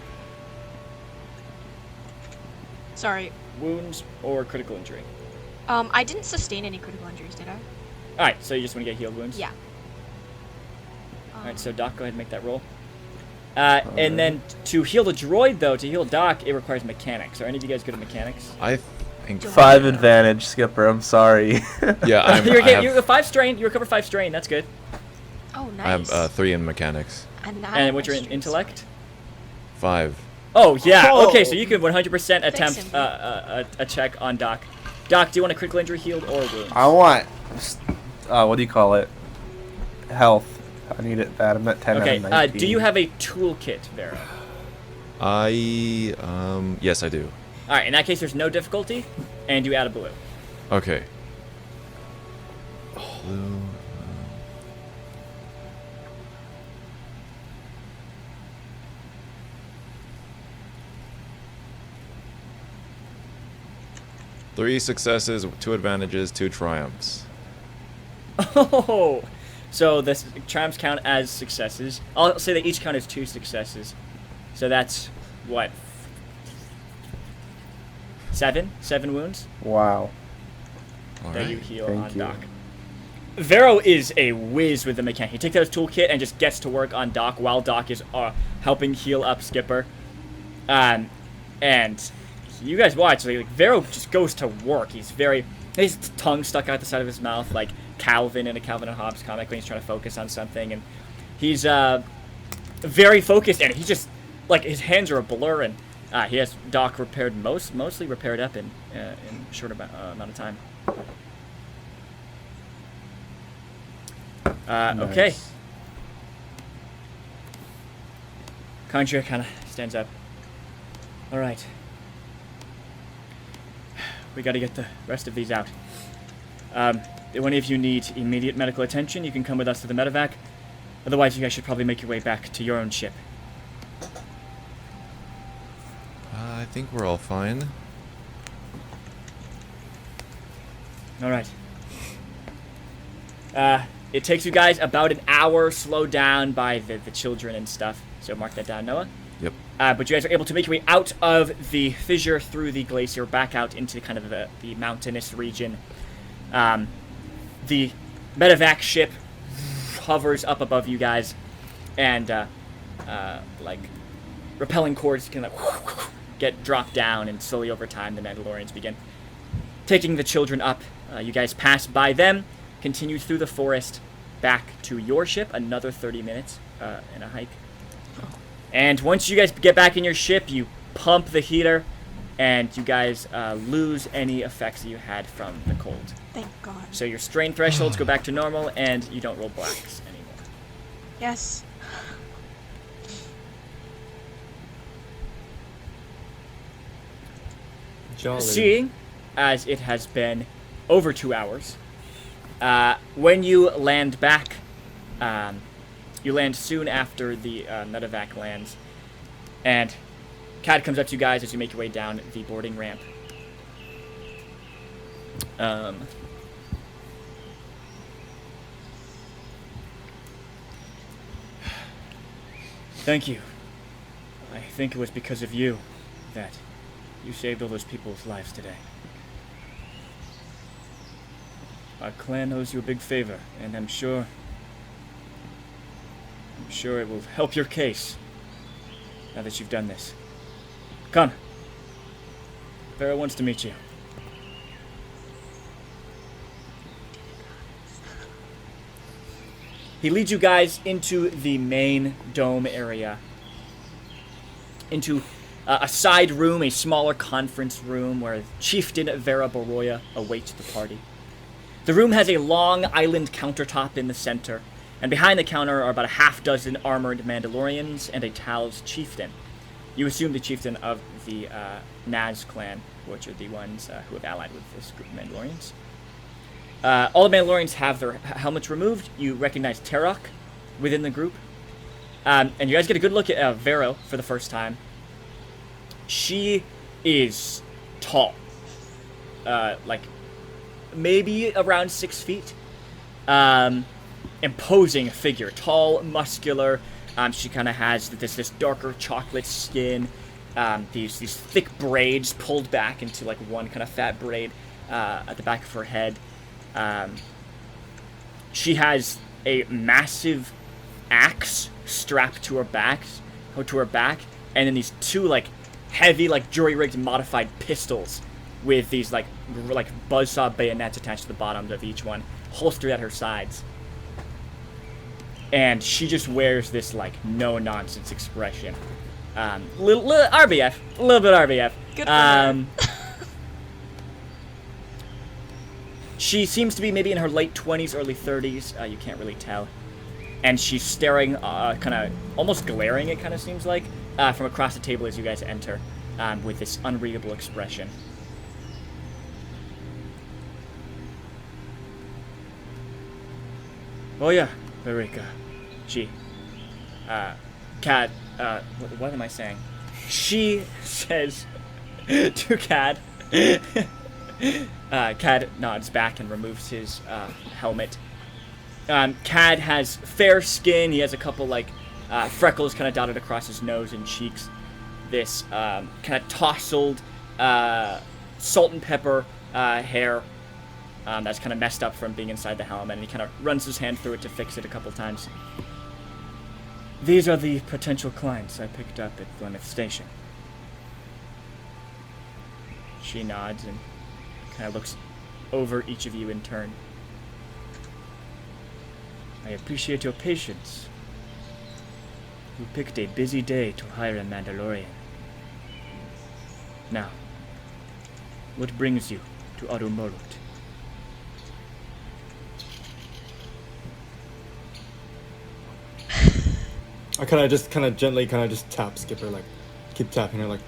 Sorry. wounds or critical injury. I didn't sustain any critical injuries, did I? All right, so you just want to get healed wounds. Yeah. All right, so Doc, go ahead and make that roll. And then to heal the droid, though, to heal Doc, it requires mechanics. Are any of you guys good at mechanics? I think. 5 advantage, Skipper. I'm sorry. Yeah, You're 5 strain. You recover 5 strain. That's good. Oh, I nice. have 3 in mechanics. And what's your intellect? 5. Oh yeah. Oh. Okay, so you can 100% attempt Cindy. a check on Doc. Doc, do you want a critical injury healed or wounds? I want. What do you call it? Health. I need it bad. I'm at 10 Okay. out of 19. Do you have a toolkit, Vera? Yes, I do. All right. In that case, there's no difficulty, and you add a blue. Okay. Blue. 3 successes, 2 advantages, 2 triumphs. Oh, so the triumphs count as successes. I'll say they each count as 2 successes. So that's what? 7 wounds Wow. All that you right. heal Thank on you. Doc. Vero is a whiz with the mechanic. He takes out his toolkit and just gets to work on Doc while Doc is helping heal up Skipper. And you guys watch, like Vero just goes to work. His tongue stuck out the side of his mouth like Calvin in a Calvin and Hobbes comic when he's trying to focus on something, and he's very focused, and he just like his hands are a blur, and he has Doc repaired mostly repaired up in a short amount of time. Okay. Nice. Conjure kind of stands up. All right. We got to get the rest of these out. If any of you need immediate medical attention, you can come with us to the medevac. Otherwise, you guys should probably make your way back to your own ship. I think we're all fine. All right. It takes you guys about an hour, slowed down by the children and stuff. So mark that down, Noah. Yep. But you guys are able to make your way out of the fissure through the glacier, back out into kind of the mountainous region. The medevac ship hovers up above you guys, and like repelling cords can get dropped down, and slowly over time the Mandalorians begin taking the children up. You guys pass by them, continue through the forest, back to your ship. Another 30 minutes in a hike. And once you guys get back in your ship, you pump the heater, and you guys lose any effects that you had from the cold. Thank God. So your strain thresholds go back to normal, and you don't roll blacks anymore. Yes. Jolly. Seeing as it has been over 2 hours, when you land back, you land soon after the medevac lands, and Cad comes up to you guys as you make your way down the boarding ramp. Thank you. I think it was because of you that you saved all those people's lives today. Our clan owes you a big favor, and I'm sure it will help your case now that you've done this. Come. Vera wants to meet you. He leads you guys into the main dome area, into a side room, a smaller conference room where Chieftain Vera Boroya awaits the party. The room has a long island countertop in the center, and behind the counter are about a half-dozen armored Mandalorians and a Tal's chieftain. You assume the chieftain of the Naz clan, which are the ones who have allied with this group of Mandalorians. All the Mandalorians have their helmets removed. You recognize Terok within the group. And you guys get a good look at Vero for the first time. She is tall. Like, maybe around 6 feet. Imposing figure. Tall, muscular, She kind of has this darker chocolate skin, these thick braids pulled back into like one kind of fat braid at the back of her head. She has a massive axe strapped to her back, and then these two like heavy like jury-rigged modified pistols with these like buzzsaw bayonets attached to the bottoms of each one, holstered at her sides. And she just wears this like no-nonsense expression. Little RBF, a little bit RBF. Good for her. She seems to be maybe in her late 20s, early 30s. You can't really tell. And she's staring, kind of almost glaring, it kind of seems like, from across the table as you guys enter, with this unreadable expression. Oh yeah, Eureka. She. Cad, what am I saying? She says to Cad. Cad nods back and removes his helmet. Cad has fair skin. He has a couple like freckles kind of dotted across his nose and cheeks. This kind of tousled salt and pepper hair that's kind of messed up from being inside the helmet, and he kind of runs his hand through it to fix it a couple times. These are the potential clients I picked up at Plymouth Station. She nods and kind of looks over each of you in turn. I appreciate your patience. You picked a busy day to hire a Mandalorian. Now, what brings you to Arumorut? I kind of gently tap Skipper, like, keep tapping her, like,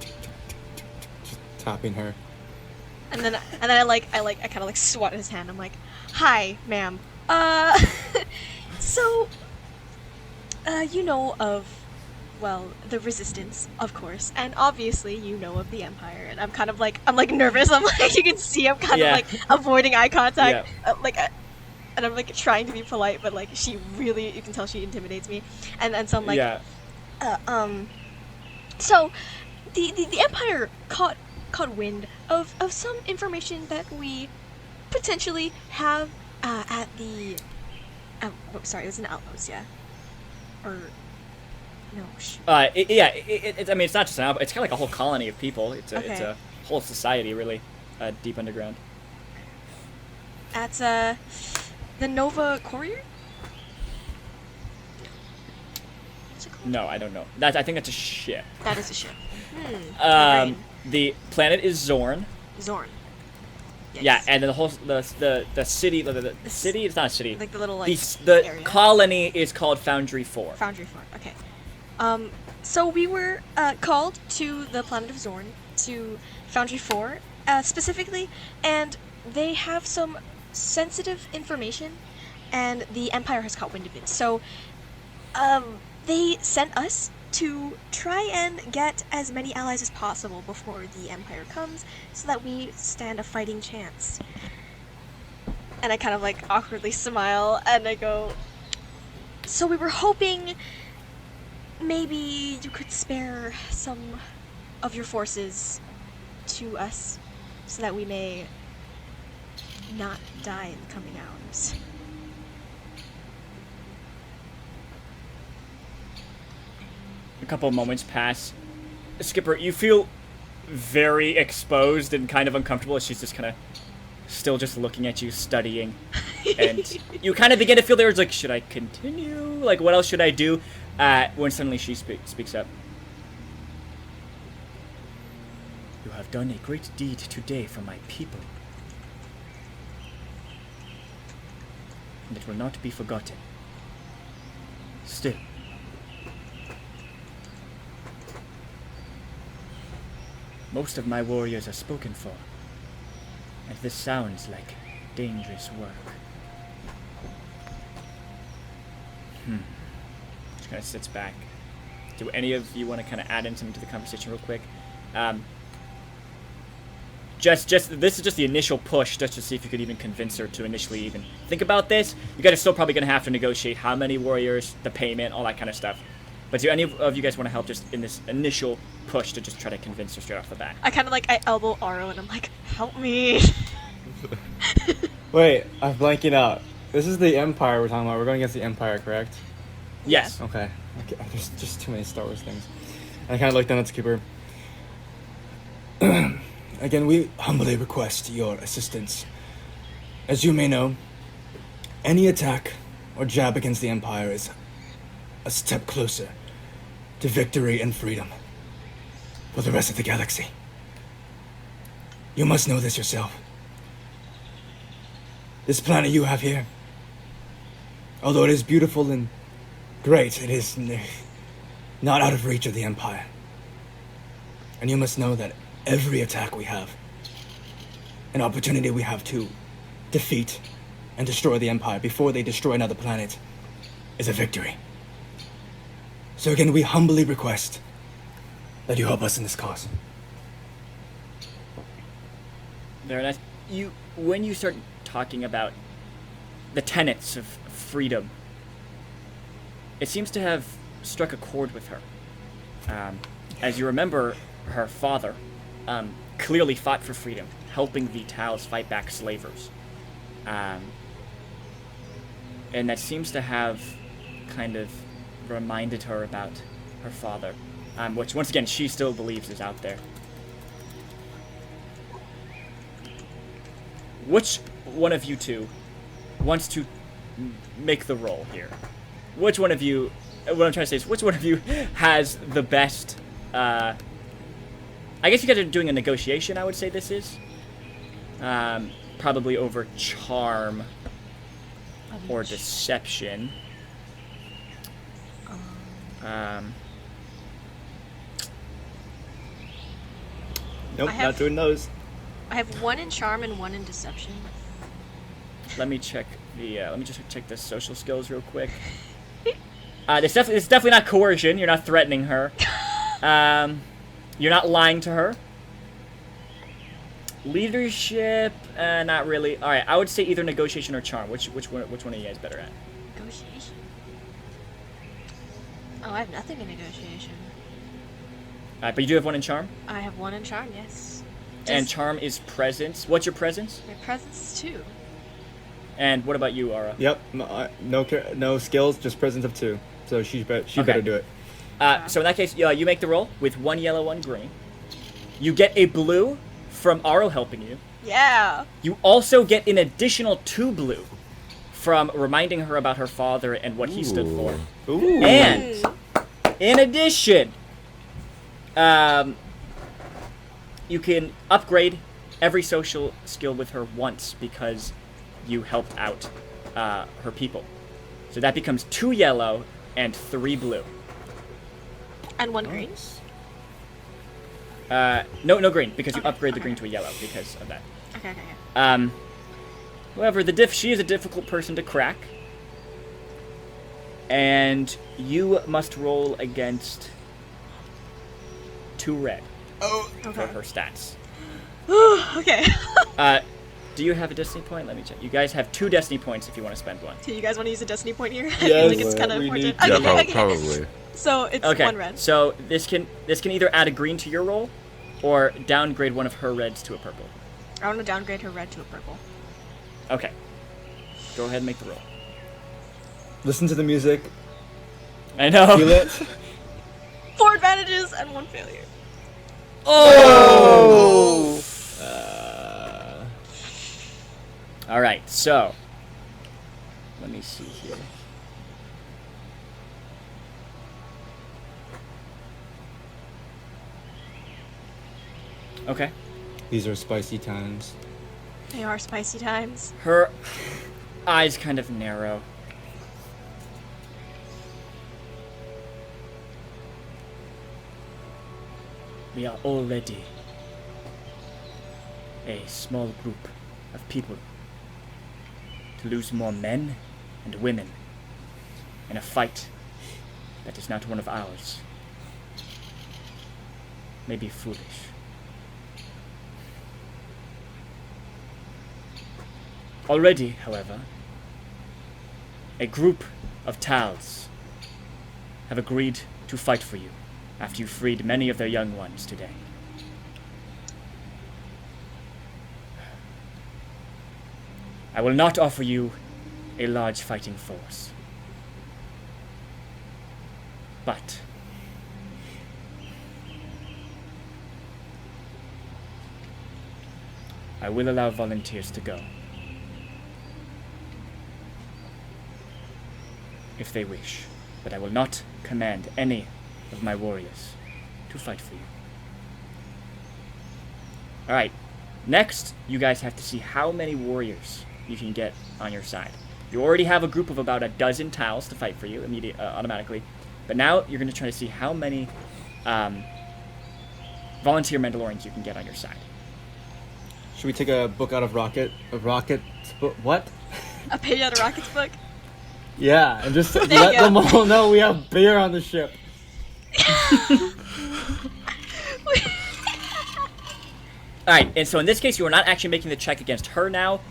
just tapping her. And then I kind of like swat his hand. I'm like, "Hi, ma'am. So, you know of, well, the Resistance, of course, and obviously you know of the Empire." And I'm kind of like, nervous. I'm like, you can see I'm kind of like avoiding eye contact, and I'm like trying to be polite, but like she really, you can tell she intimidates me. And so I'm like, so the Empire caught wind of some information that we potentially have at the sorry, it was an outpost, yeah, or no? I mean, it's not just an outpost. It's kind of like a whole colony of people. It's a whole society, really, deep underground. At the Nova Courier. What's it called? No, I don't know. I think that's a ship. That is a ship. Right. The planet is Zorn. Zorn. Yes. Yeah, and then the whole the city, the city. It's not a city. Like the little like the area. colony is called Foundry 4. Foundry 4. Okay. So we were called to the planet of Zorn, to Foundry 4 specifically, and they have some sensitive information, and the Empire has caught wind of it. So they sent us to try and get as many allies as possible before the Empire comes, so that we stand a fighting chance. And I kind of like awkwardly smile, and I go, so we were hoping maybe you could spare some of your forces to us, so that we may not die in the coming hours. A couple of moments pass. Skipper, you feel very exposed and kind of uncomfortable as she's just kind of still just looking at you, studying. And you kind of begin to feel the urge, like, should I continue? Like, what else should I do? When suddenly she speaks up. You have done a great deed today for my people. And it will not be forgotten. Still, most of my warriors are spoken for, and this sounds like dangerous work. She kind of sits back. Do any of you want to kind of add in something to the conversation real quick? This is just the initial push, just to see if you could even convince her to initially even think about this. You guys are still probably going to have to negotiate how many warriors, the payment, all that kind of stuff. But do any of you guys want to help just in this initial push to just try to convince her straight off the bat? I kind of like I elbow Aro and I'm like, help me. Wait, I'm blanking out. This is the Empire we're talking about. We're going against the Empire, correct? Yes. Okay. There's just too many Star Wars things. And I kind of looked down at Skipper. Again, we humbly request your assistance. As you may know, any attack or jab against the Empire is a step closer to victory and freedom for the rest of the galaxy. You must know this yourself. This planet you have here, although it is beautiful and great, it is not out of reach of the Empire. And you must know that every attack we have, an opportunity we have to defeat and destroy the Empire before they destroy another planet, is a victory. So again, we humbly request that you help us in this cause. Very nice. When you start talking about the tenets of freedom, it seems to have struck a chord with her. As you remember, her father clearly fought for freedom, helping the Tals fight back slavers. And that seems to have kind of reminded her about her father, which, once again, she still believes is out there. Which one of you two wants to make the roll here? Which one of you... What I'm trying to say is, which one of you has the best... I guess you guys are doing a negotiation, I would say this is. Probably over charm or deception. Nope, I have- not doing those. I have 1 in charm and 1 in deception. Let me check the. Let me just check the social skills real quick. It's definitely not coercion. You're not threatening her. You're not lying to her. Leadership, not really. All right, I would say either negotiation or charm. Which one are you guys better at? Negotiation. Oh, I have nothing in negotiation. All right, but you do have one in charm, I have 1 in charm, yes. and Just- charm is presence. What's your presence? My presence is 2. And what about you, Ara? Yep, no skills, just presence of 2. So she Okay. better do it. So in that case, you make the roll with 1 yellow, 1 green. You get a blue from Aro helping you. Yeah. You also get an additional 2 blue from reminding her about her father and what he stood for. Ooh. And in addition, you can upgrade every social skill with her once because you helped out her people. So that becomes 2 yellow and 3 blue. And 1 green. No green, because you upgrade the green to a yellow because of that. Okay. However, she is a difficult person to crack. And you must roll against 2 red for Okay. her stats. Okay. Do you have a destiny point? Let me check. You guys have 2 destiny points if you want to spend one. Do you guys want to use a destiny point here? I feel Yes, like it's kind of we important. need Yeah, to. Okay. probably. So it's Okay. 1 red. So this can either add a green to your roll, or downgrade one of her reds to a purple. I want to downgrade her red to a purple. Okay. Go ahead and make the roll. Listen to the music. I know. Feel it. 4 advantages and 1 failure. Oh! All right. So let me see here. Okay. These are spicy times. They are spicy times. Her eyes kind of narrow. We are already a small group of people. To lose more men and women in a fight that is not one of ours may be foolish. Already, however, a group of Tals have agreed to fight for you after you freed many of their young ones today. I will not offer you a large fighting force, but I will allow volunteers to go, if they wish, but I will not command any of my warriors to fight for you. Alright, next, you guys have to see how many warriors you can get on your side. You already have a group of about a dozen Tals to fight for you automatically, but now you're going to try to see how many volunteer Mandalorians you can get on your side. Should we take a book out of Rocket's book? What? A page out of Rocket's book? Yeah, and just you let go. them all know we have beer on the ship. Alright, and so in this case, you are not actually making the check against her now.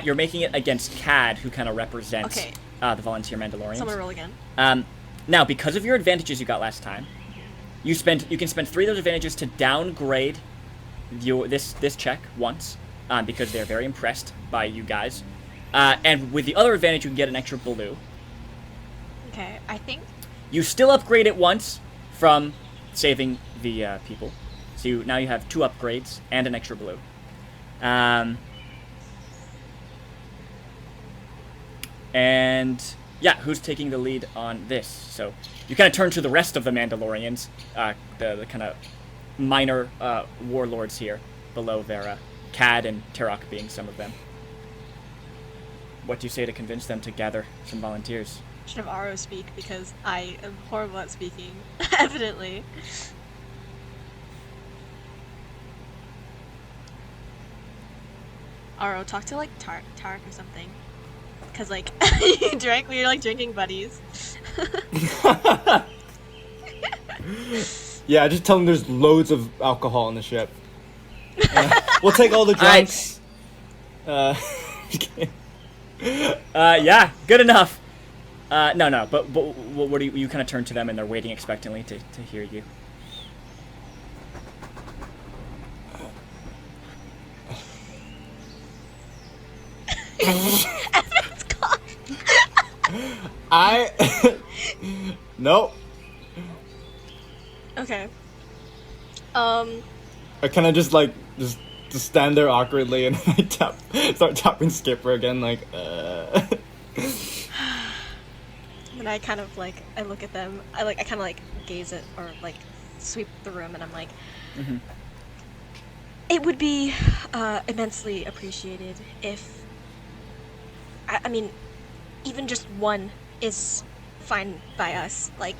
You're making it against Cad, who kind of represents Okay. The volunteer Mandalorians. So I'm gonna roll again. Now, because of your advantages you got last time, you can spend 3 of those advantages to downgrade this check once, because they're very impressed by you guys. And with the other advantage, you can get an extra blue. Okay, I think. You still upgrade it once from saving the people. So now you have 2 upgrades and an extra blue. And yeah, who's taking the lead on this? So you kind of turn to the rest of the Mandalorians, the kind of minor warlords here below Vera, Cad and Terok being some of them. What do you say to convince them to gather some volunteers? Should have Aro speak because I am horrible at speaking, evidently. Aro, talk to like Tarek or something. Cause like you drank, we were like drinking buddies. Yeah, just tell them there's loads of alcohol on the ship. We'll take all the drunks. Yeah, good enough. No, but what do you kind of turn to them and they're waiting expectantly to hear you. Nope. Okay. I kind of just stand there awkwardly and start tapping Skipper again, like. And I kind of like I look at them. I kind of like gaze at or like sweep the room, and I'm like, it would be immensely appreciated if. I mean, even just one is fine by us. Like,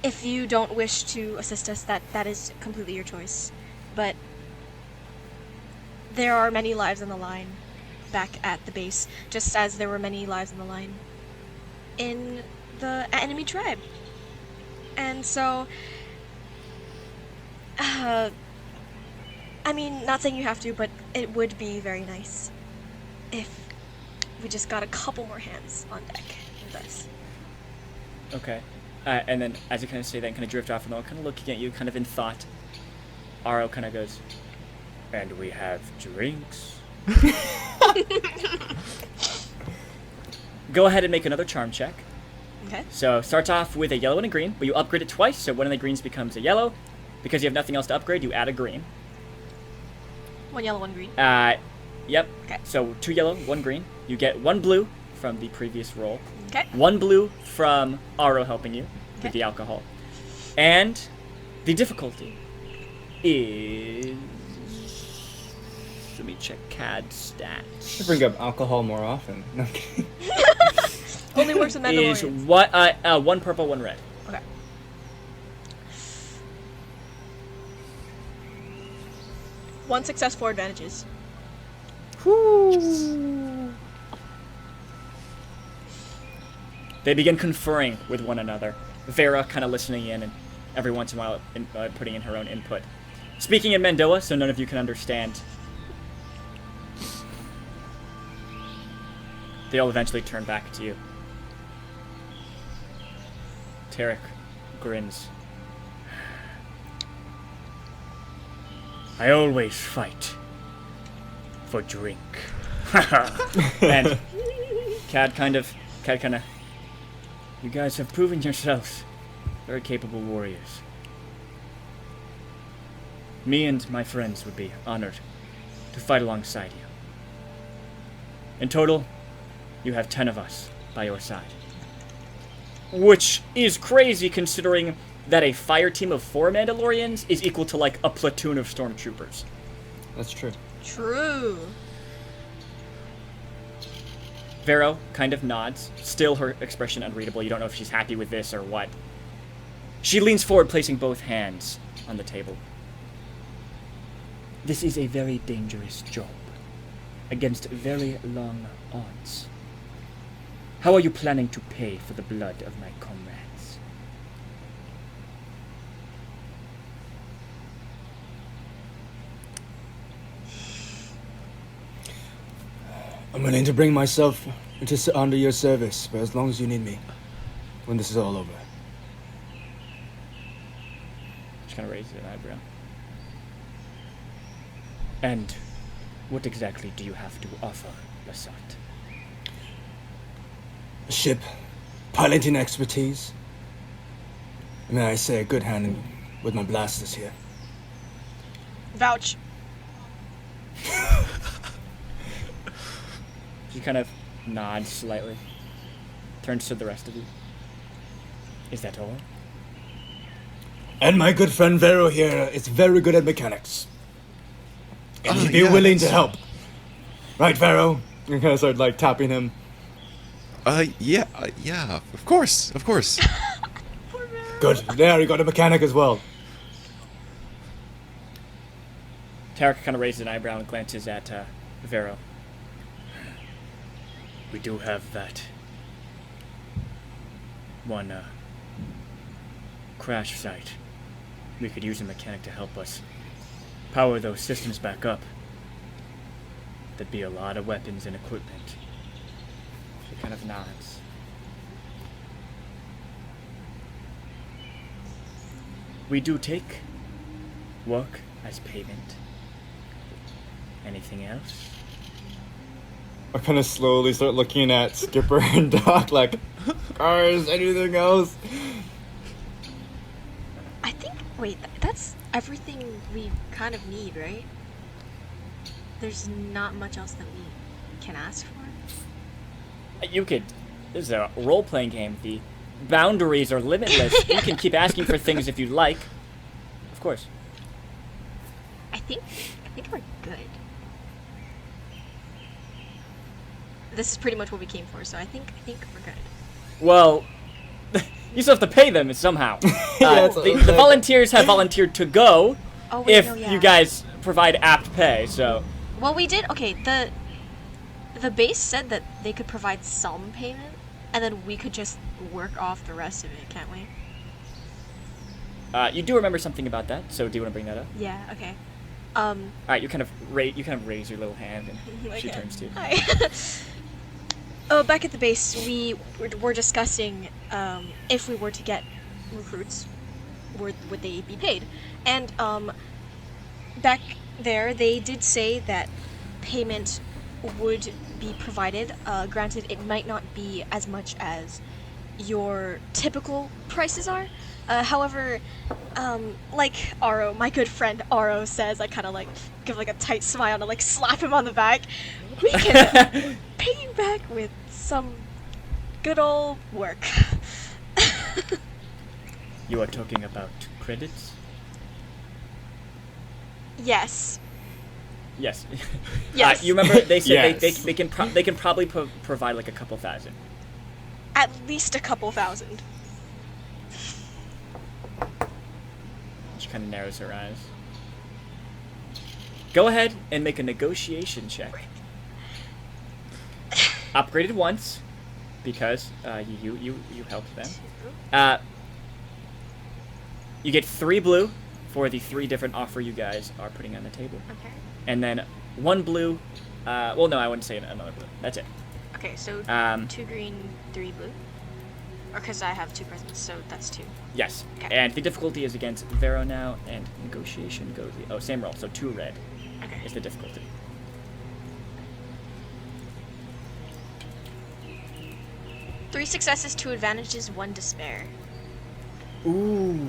if you don't wish to assist us, that is completely your choice. But there are many lives on the line back at the base, just as there were many lives on the line in the enemy tribe. And so, I mean, not saying you have to, but it would be very nice if we just got a couple more hands on deck with us. Okay. And then as you kind of say that and kind of drift off and all, kind of looking at you, kind of in thought, Aro kind of goes, and we have drinks. Go ahead and make another charm check. Okay. So starts off with a yellow and a green, but you upgrade it twice, so one of the greens becomes a yellow. Because you have nothing else to upgrade, you add a green. One yellow, one green. Yep. Okay. So 2 yellow, 1 green. You get 1 blue from the previous roll. Okay. 1 blue from Aro helping you with the alcohol. And the difficulty is... Let me check CAD stats. Should bring up alcohol more often. Okay. Only works with Is Mandalorians. what? 1 purple, 1 red. Okay. One success, 4 advantages. They begin conferring with one another. Vera kind of listening in and every once in a while putting in her own input. Speaking in Mandoa, so none of you can understand. They'll eventually turn back to you. Tarek, grins. I always fight for drink. And Cad kind of, you guys have proven yourselves very capable warriors. Me and my friends would be honored to fight alongside you. In total, you have 10 of us by your side. Which is crazy considering that a fire team of 4 Mandalorians is equal to like a platoon of stormtroopers. That's true. True. Vero kind of nods, still her expression unreadable. You don't know if she's happy with this or what. She leans forward, placing both hands on the table. This is a very dangerous job, against very long odds. How are you planning to pay for the blood of my comrades? I'm willing to bring myself under your service for as long as you need me. When this is all over. She kind of raises an eyebrow. And what exactly do you have to offer, Lasat? A ship, piloting expertise. And may I say a good hand with my blasters here. Vouch. She kind of nods slightly, turns to the rest of you. Is that all? And my good friend Vero here is very good at mechanics. And he'd be willing to help. Right, Vero? You kind of start like tapping him. Yeah, of course. Good. There, you got a mechanic as well. Tarek kind of raises an eyebrow and glances at Vero. We do have that one crash site. We could use a mechanic to help us power those systems back up. There'd be a lot of weapons and equipment. She kind of nods. We do take work as payment. Anything else? I kind of slowly start looking at Skipper and Doc like, guys, anything else? I think. Wait, that's everything we kind of need, right? There's not much else that we can ask for. You could. This is a role-playing game. The boundaries are limitless. You can keep asking for things if you'd like. Of course. I think we're good. This is pretty much what we came for, so I think we're good. Well, you still have to pay them somehow. The volunteers have volunteered to go Oh wait, if no, yeah. you guys provide apt pay, so... Well, we did. Okay, the base said that they could provide some payment, and then we could just work off the rest of it, can't we? You do remember something about that, so do you want to bring that up? Yeah. Okay. Alright, you kind of raise your little hand, and she Okay. turns to you. Hi. Oh, back at the base, we were discussing if we were to get recruits, would they be paid? And back there, they did say that payment would be provided. Granted, it might not be as much as your typical prices are. However, like Aro, my good friend Aro says, I kind of like give like a tight smile and like slap him on the back. We can pay you back with some good old work. You are talking about credits? Yes. Yes. Yes. You remember they said Yes. they can probably provide like a couple thousand. At least a couple thousand. She kind of narrows her eyes. Go ahead and make a negotiation check. Upgraded once, because you helped them. You get 3 blue for the 3 different offer you guys are putting on the table, Okay. and then 1 blue. Well, no, I wouldn't say another blue. That's it. Okay, so 2 green, 3 blue. Or because I have 2 presents, so that's 2. Yes. Okay. And the difficulty is against Vero now, and negotiation goes. Oh, same roll. So 2 red Okay. is the difficulty. Three successes, 2 advantages, 1 despair. Ooh.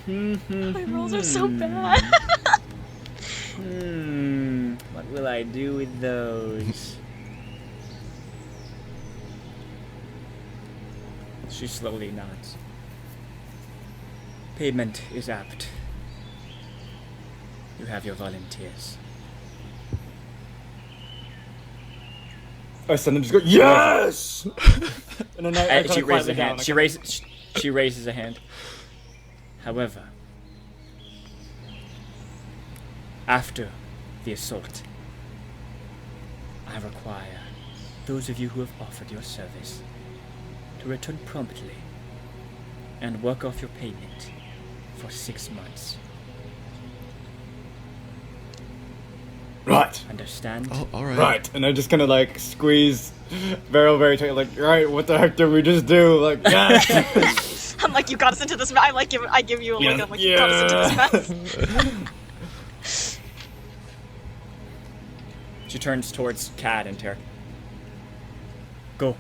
My rolls are so bad. What will I do with those? She slowly nods. Payment is apt. You have your volunteers. I send them just go, yes! And then I And kinda she raises quiet a down, hand. I She kinda- raises. She raises a hand. However, after the assault, I require those of you who have offered your service to return promptly and work off your payment for 6 months. Right. Understand? Oh, all right. Right. And I just kind of like squeeze Beryl very tight, like, right, what the heck did we just do? Like, yes! I'm like, you got us into this mess. I give you a look. I'm like, you got us into this mess. She turns towards Cad and Tarek. Go.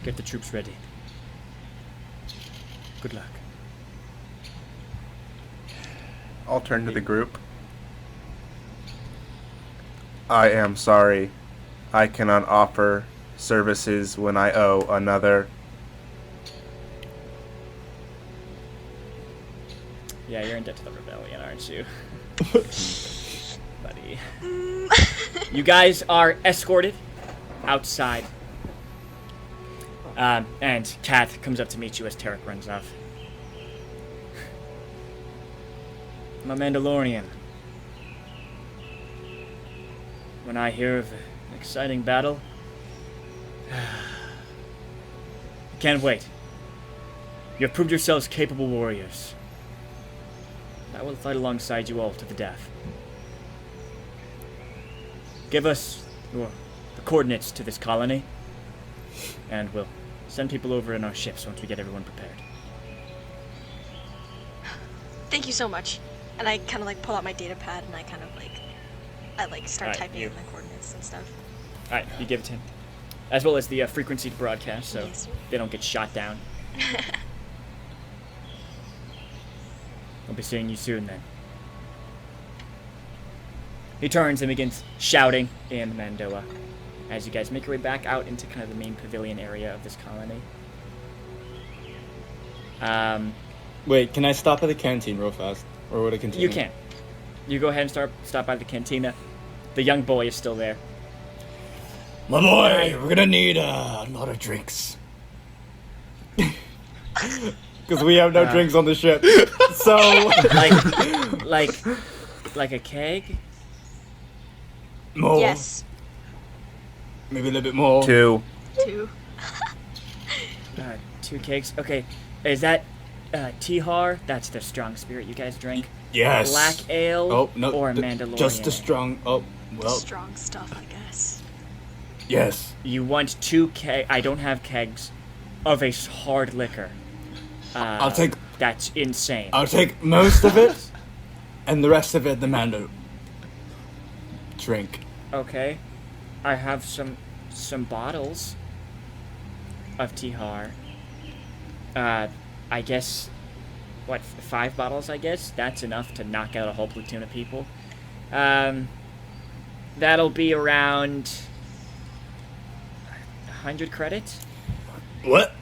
Get the troops ready. Good luck. I'll turn to the group. I am sorry. I cannot offer services when I owe another. Yeah, you're in debt to the rebellion, aren't you? Buddy. You guys are escorted outside. And Kath comes up to meet you as Tarek runs off. I'm a Mandalorian. When I hear of an exciting battle, I can't wait. You have proved yourselves capable warriors. I will fight alongside you all to the death. Give us the coordinates to this colony, and we'll send people over in our ships once we get everyone prepared. Thank you so much. And I kind of like pull out my data pad and I start Alright, typing you- in the coordinates and stuff. Alright, you give it to him. As well as the frequency to broadcast, so Yes. they don't get shot down. I'll be seeing you soon then. He turns and begins shouting in Mandoa as you guys make your way back out into kind of the main pavilion area of this colony. Wait, can I stop at the canteen real fast? Or would I continue? You can. You go ahead and stop by the cantina. The young boy is still there. My boy, we're gonna need a lot of drinks. Because we have no drinks on the ship. So... like a keg? more. Yes. Maybe a little bit more. 2. 2. 2 kegs. Okay, is that Tihar? That's the strong spirit you guys drink. Yes. Black ale Oh, no. or Mandalorian? Just the strong... Oh, well, Strong stuff, I guess. yes. You want 2 keg? I don't have kegs of a hard liquor. I'll take... That's insane. I'll take most of it, and the rest of it the Mando drink. Okay, I have some bottles of Tihar. I guess, what, 5 bottles? I guess that's enough to knock out a whole platoon of people. That'll be around 100 credits. What?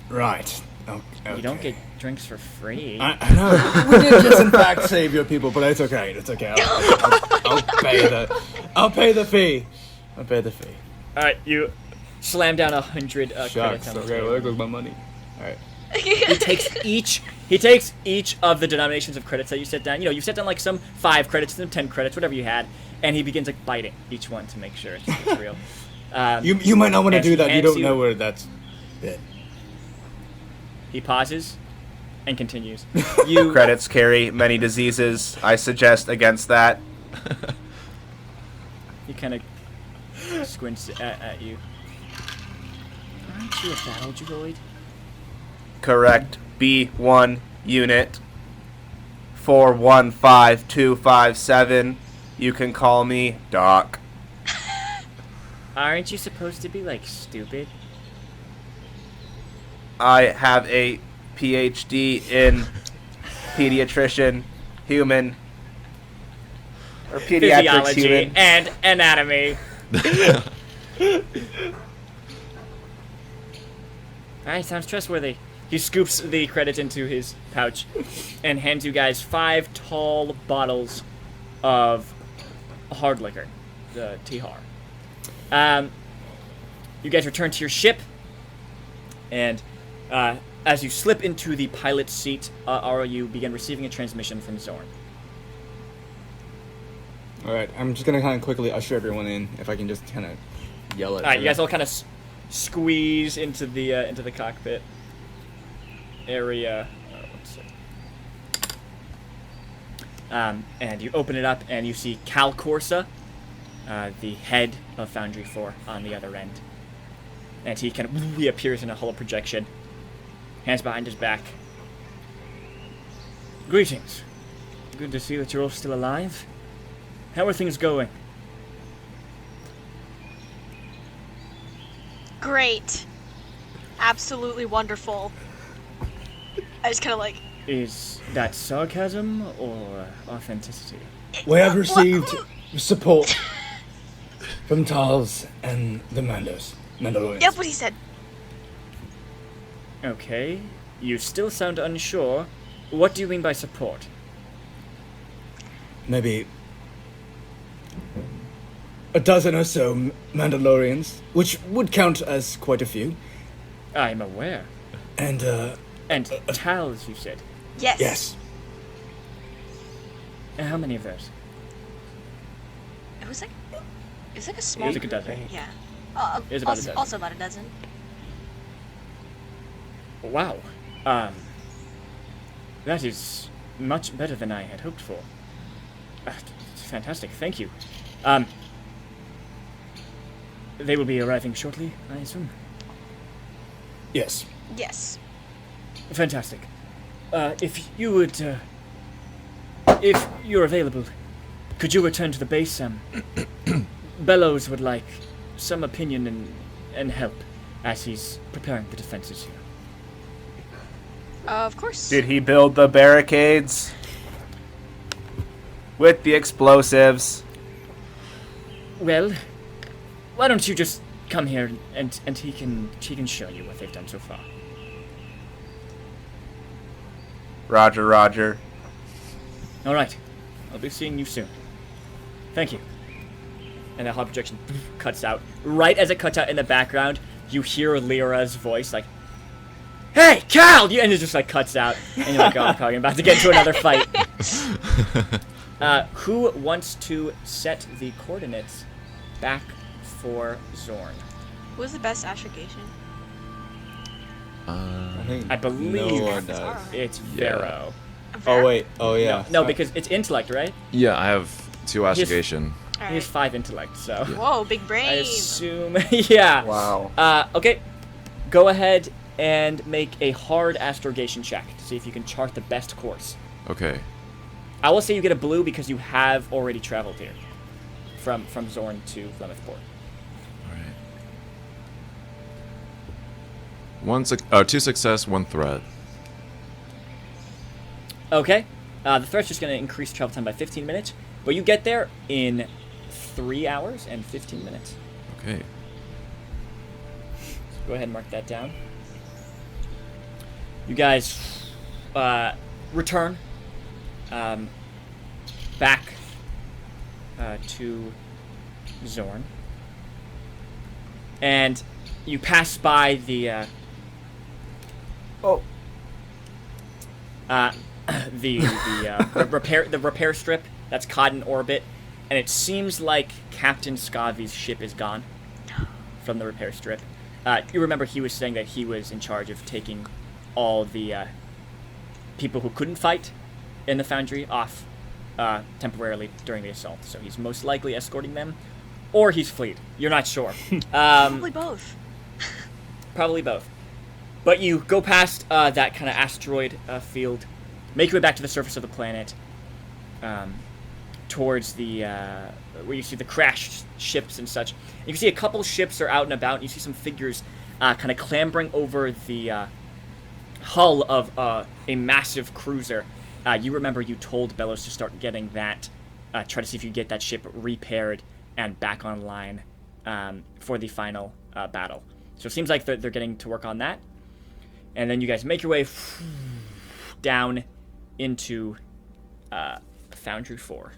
Right. Okay. You don't get drinks for free. I know. We did just in fact save your people, but it's okay. It's okay. I'll pay the fee. I'll pay the fee. All right, you slam down 100 credits Shucks. on the Okay, table. well, there goes my money. All right. He takes each of the denominations of credits that you set down. You know, you set down like some 5 credits, some 10 credits, whatever you had, and he begins like biting each one to make sure it's real. You might not want to As do he that. You hands don't you- know where that's been. He pauses and continues. You Credits carry many diseases. I suggest against that. He kind of squints at you. Aren't you a battle droid? Correct. B1 unit. 415257. You can call me Doc. Aren't you supposed to be, like, stupid? I have a PhD in pediatrician, human, or pediatrics Physiology human. and anatomy. Alright, sounds trustworthy. He scoops the credit into his pouch and hands you guys 5 tall bottles of hard liquor, the Tihar. You guys return to your ship, and as you slip into the pilot's seat, you begin receiving a transmission from Zorn. All right, I'm just gonna kind of quickly usher everyone in. If I can just kind of yell at. All right, you guys all kind of squeeze into the cockpit area. And you open it up, and you see Cal Corsa, the head of Foundry 4, on the other end. And he kind of appears in a hollow projection, hands behind his back. Greetings. Good to see that you're all still alive. How are things going? Great. Absolutely wonderful. I just kind of like. Is that sarcasm or authenticity? We have received support from Tals and the Mandalorians. Yep, what he said. Okay. You still sound unsure. What do you mean by support? Maybe a dozen or so Mandalorians, which would count as quite a few. I'm aware. And And Tals, you said. Yes. yes, And how many of those? It was like a small. It was like a dozen. Yeah. It was about a dozen. Also about a dozen. Wow. That is much better than I had hoped for. Fantastic, thank you. They will be arriving shortly, I assume? yes. Yes. Fantastic. If you would, if you're available, could you return to the base? Bellows would like some opinion and help as he's preparing the defenses here. Of course. Did he build the barricades? With the explosives? Well, why don't you just come here and he can show you what they've done so far. Roger, roger. All right, I'll be seeing you soon. Thank you. And the hot projection cuts out. Right as it cuts out in the background, you hear Lyra's voice like, "Hey, Cal!" And it just like cuts out, and you're like, "Oh, I'm probably about to get into another fight." Who wants to set the coordinates back for Zorn? Who's the best astrogation? I believe Noah does. it's Vero. Oh wait. Oh yeah. No, because it's intellect, right? Yeah, I have 2 astrogation. He has 5 intellect, so Whoa, big brain. I assume. Yeah. Wow. Okay. Go ahead and make a hard astrogation check to see if you can chart the best course. Okay. I will say you get a blue because you have already traveled here, from Zorn to Flemethport. Alright. 2 success, 1 threat. Okay. The threat's just going to increase travel time by 15 minutes, but you get there in 3 hours and 15 minutes. Okay. So go ahead and mark that down. You guys return back to Zorn, and you pass by the the repair strip that's caught in orbit, and it seems like Captain Scavi's ship is gone from the repair strip. You remember he was saying that he was in charge of taking all the people who couldn't fight in the Foundry off temporarily during the assault, so he's most likely escorting them or he's fleed. You're not sure. Probably both. Probably both. But you go past that kind of asteroid field, make your way back to the surface of the planet, towards the where you see the crashed ships and such. You can see a couple ships are out and about. And you see some figures kind of clambering over the hull of a massive cruiser. You remember you told Bellows to start getting that, try to see if you could get that ship repaired and back online for the final battle. So it seems like they're getting to work on that. And then you guys make your way down into Foundry 4.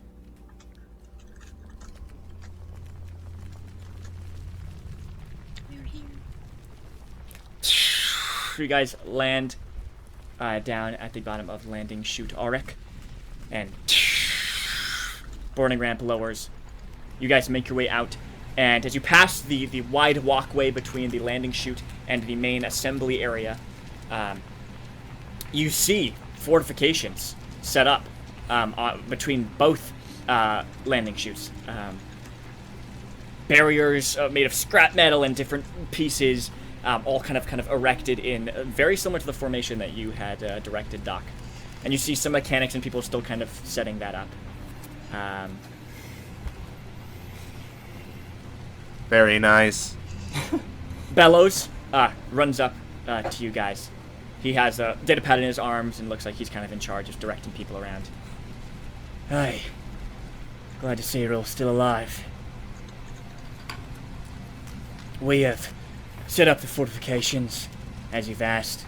We're here. You guys land down at the bottom of landing chute Auric, and boarding ramp lowers. You guys make your way out, and as you pass the wide walkway between the landing chute and the main assembly area, you see fortifications set up between both landing chutes. Barriers made of scrap metal and different pieces, all kind of erected in very similar to the formation that you had directed, Doc. And you see some mechanics and people still kind of setting that up. Very nice. Bellows runs up to you guys. He has a data pad in his arms and looks like he's kind of in charge of directing people around. Hi. Glad to see you're all still alive. We have set up the fortifications, as you've asked,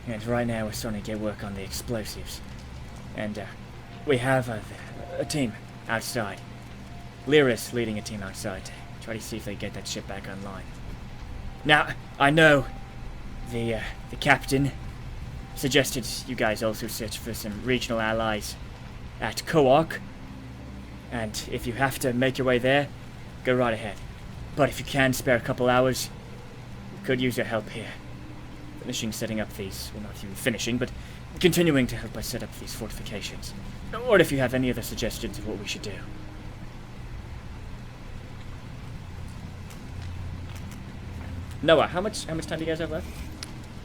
and right now we're starting to get work on the explosives. And we have a team outside. Lyra's leading a team outside to try to see if they get that ship back online. Now, I know the captain suggested you guys also search for some regional allies at Koark, and if you have to make your way there, go right ahead. But if you can spare a couple hours, we could use your help here. Finishing setting up these, well, not even finishing, but continuing to help us set up these fortifications. Or if you have any other suggestions of what we should do. Noah, how much time do you guys have left?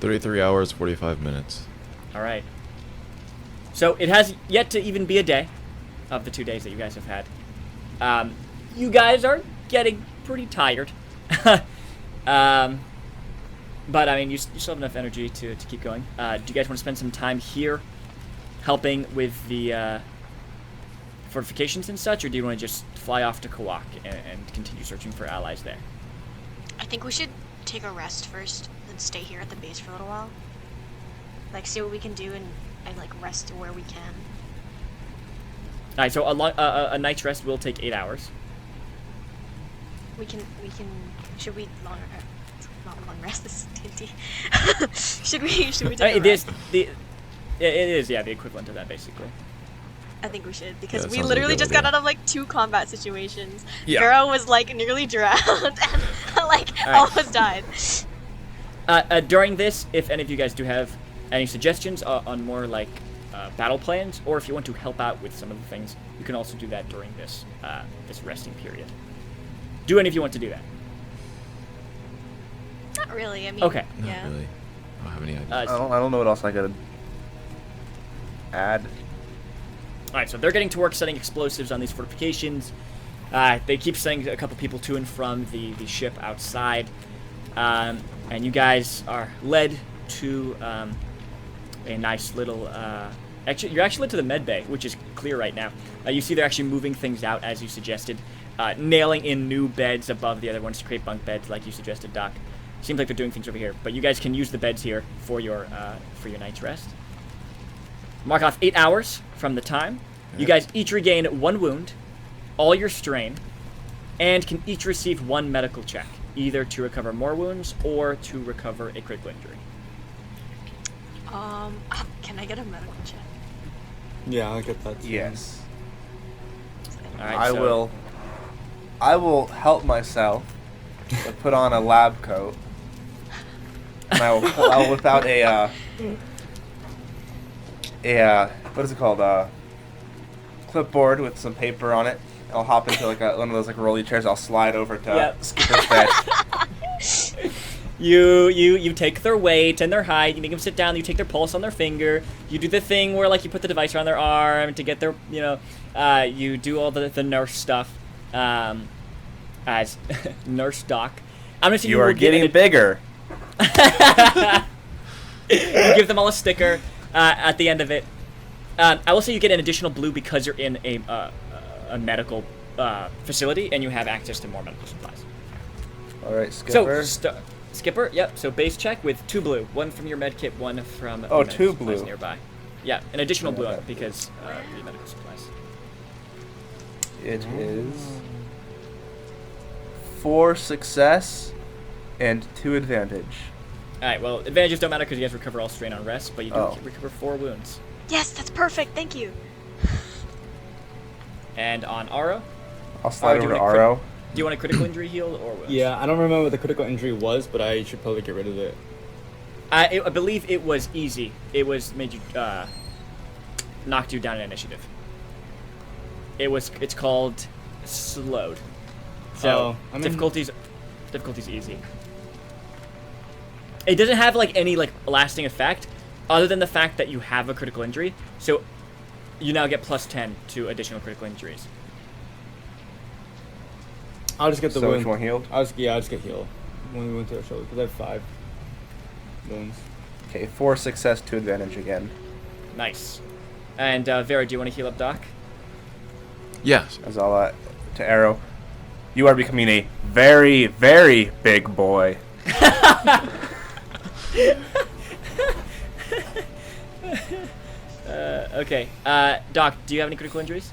33 hours, 45 minutes. All right. So it has yet to even be a day of the 2 days that you guys have had. You guys are getting pretty tired. But I mean, you still have enough energy to keep going. Do you guys want to spend some time here helping with the fortifications and such, or do you want to just fly off to Kawak and continue searching for allies there? I think we should take a rest first, then stay here at the base for a little while. Like, see what we can do and like rest where we can. All right, so a night's rest will take 8 hours. We can. Should we not long rest? This is tinty. should we take a It is rest? it is the equivalent of that basically. I think we should, because that we sounds like a literally good just got idea. out of like 2 combat situations. Yeah. Vero was like nearly drowned and like All right. almost died. During this, if any of you guys do have any suggestions on more like battle plans, or if you want to help out with some of the things, you can also do that during this this resting period. Do any of you want to do that? Not really. I mean, Okay. Not yeah. really. I don't have any idea. I don't know what else I could add. All right, so they're getting to work setting explosives on these fortifications. They keep sending a couple people to and from the ship outside. And you guys are led to a nice little... you're actually led to the med bay, which is clear right now. You see they're actually moving things out as you suggested. Nailing in new beds above the other ones to create bunk beds like you suggested, Doc. Seems like they're doing things over here. But you guys can use the beds here for your night's rest. Mark off 8 hours from the time. You guys each regain 1 wound, all your strain, and can each receive 1 medical check, either to recover more wounds or to recover a critical injury. Can I get a medical check? Yeah, I'll get that. Too. Yes. All right, I will help myself to put on a lab coat. And I will whip out a what is it called? Clipboard with some paper on it. I'll hop into like one of those like rolly chairs. I'll slide over to Yep. Skipper's bed. You take their weight and their height. You make them sit down. You take their pulse on their finger. You do the thing where like you put the device around their arm to get their you do all the nurse stuff. As nurse doc, I'm gonna say You are getting bigger. You give them all a sticker at the end of it. I will say you get an additional blue because you're in a medical facility and you have access to more medical supplies. All right, Skipper. So, Skipper, yep. So base check with 2 blue, 1 from your med kit, 1 from Oh, medical 2 supplies blue. nearby. Yeah, an additional blue Okay. because your medical supplies. It is 4 success and 2 advantage. All right. Well, advantages don't matter because you guys recover all strain on rest, but you do Oh. recover 4 wounds. Yes, that's perfect. Thank you. And on Aro, I'll slide do over to you want a Aro. do you want a critical injury heal or wounds? Yeah, I don't remember what the critical injury was, but I should probably get rid of it. I believe it was easy. It was made you knocked you down in initiative. It's called slowed. So difficulty's easy. It doesn't have like any like lasting effect, other than the fact that you have a critical injury. So you now get +10 to additional critical injuries. I'll just get the So wound. which one healed? I'll just get healed. One wound to the shoulder because I have 5 wounds. Okay, 4 success, 2 advantage again. Nice. And Vera, do you want to heal up Doc? Yes. As all that to Arrow. You are becoming a very, very big boy. Okay. Doc, do you have any critical injuries?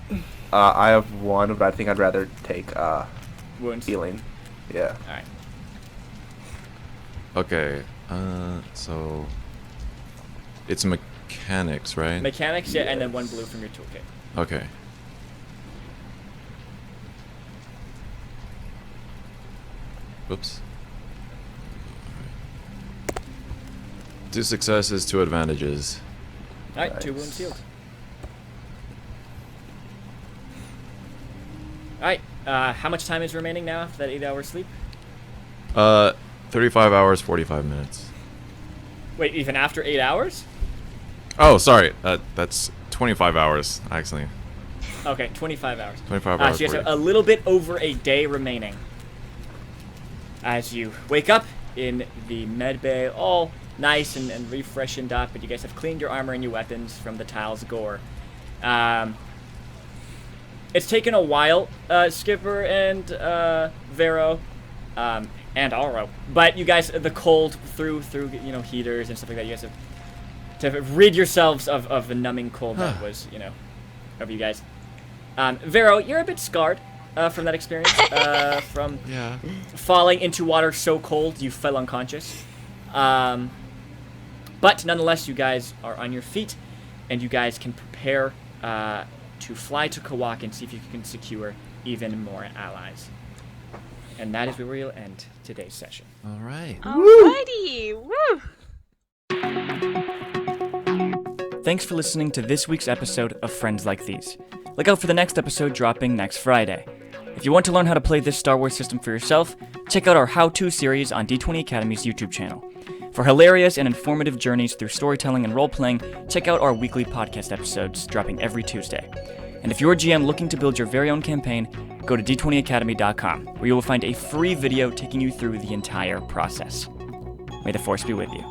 I have 1, but I think I'd rather take Wounds. healing. Yeah. All right. Okay. So it's mechanics, right? Mechanics, yeah, and then 1 blue from your toolkit. Okay. Whoops. 2 successes, 2 advantages. All right, 2 Nice. wounds healed. All right. How much time is remaining now after that 8-hour sleep? 35 hours, 45 minutes. Wait, even after 8 hours? Oh, sorry. That's 25 hours, actually. Okay, 25 hours. 25 So hours. you guys have 40. a little bit over a day remaining. As you wake up in the med bay, all nice and refreshened up, but you guys have cleaned your armor and your weapons from the tile's gore. It's taken a while, Skipper and Vero, and Aro, but you guys, the cold through heaters and stuff like that, you guys have to rid yourselves of the numbing cold that was over you guys. Vero, you're a bit scarred from that experience, from Yeah. falling into water so cold you fell unconscious. But nonetheless, you guys are on your feet, and you guys can prepare to fly to Kawak and see if you can secure even more allies. And that is where we'll end today's session. All right. Alrighty. Woo! Thanks for listening to this week's episode of Friends Like These. Look out for the next episode dropping next Friday. If you want to learn how to play this Star Wars system for yourself, check out our How-To series on D20 Academy's YouTube channel. For hilarious and informative journeys through storytelling and role-playing, check out our weekly podcast episodes dropping every Tuesday. And if you're a GM looking to build your very own campaign, go to d20academy.com, where you will find a free video taking you through the entire process. May the Force be with you.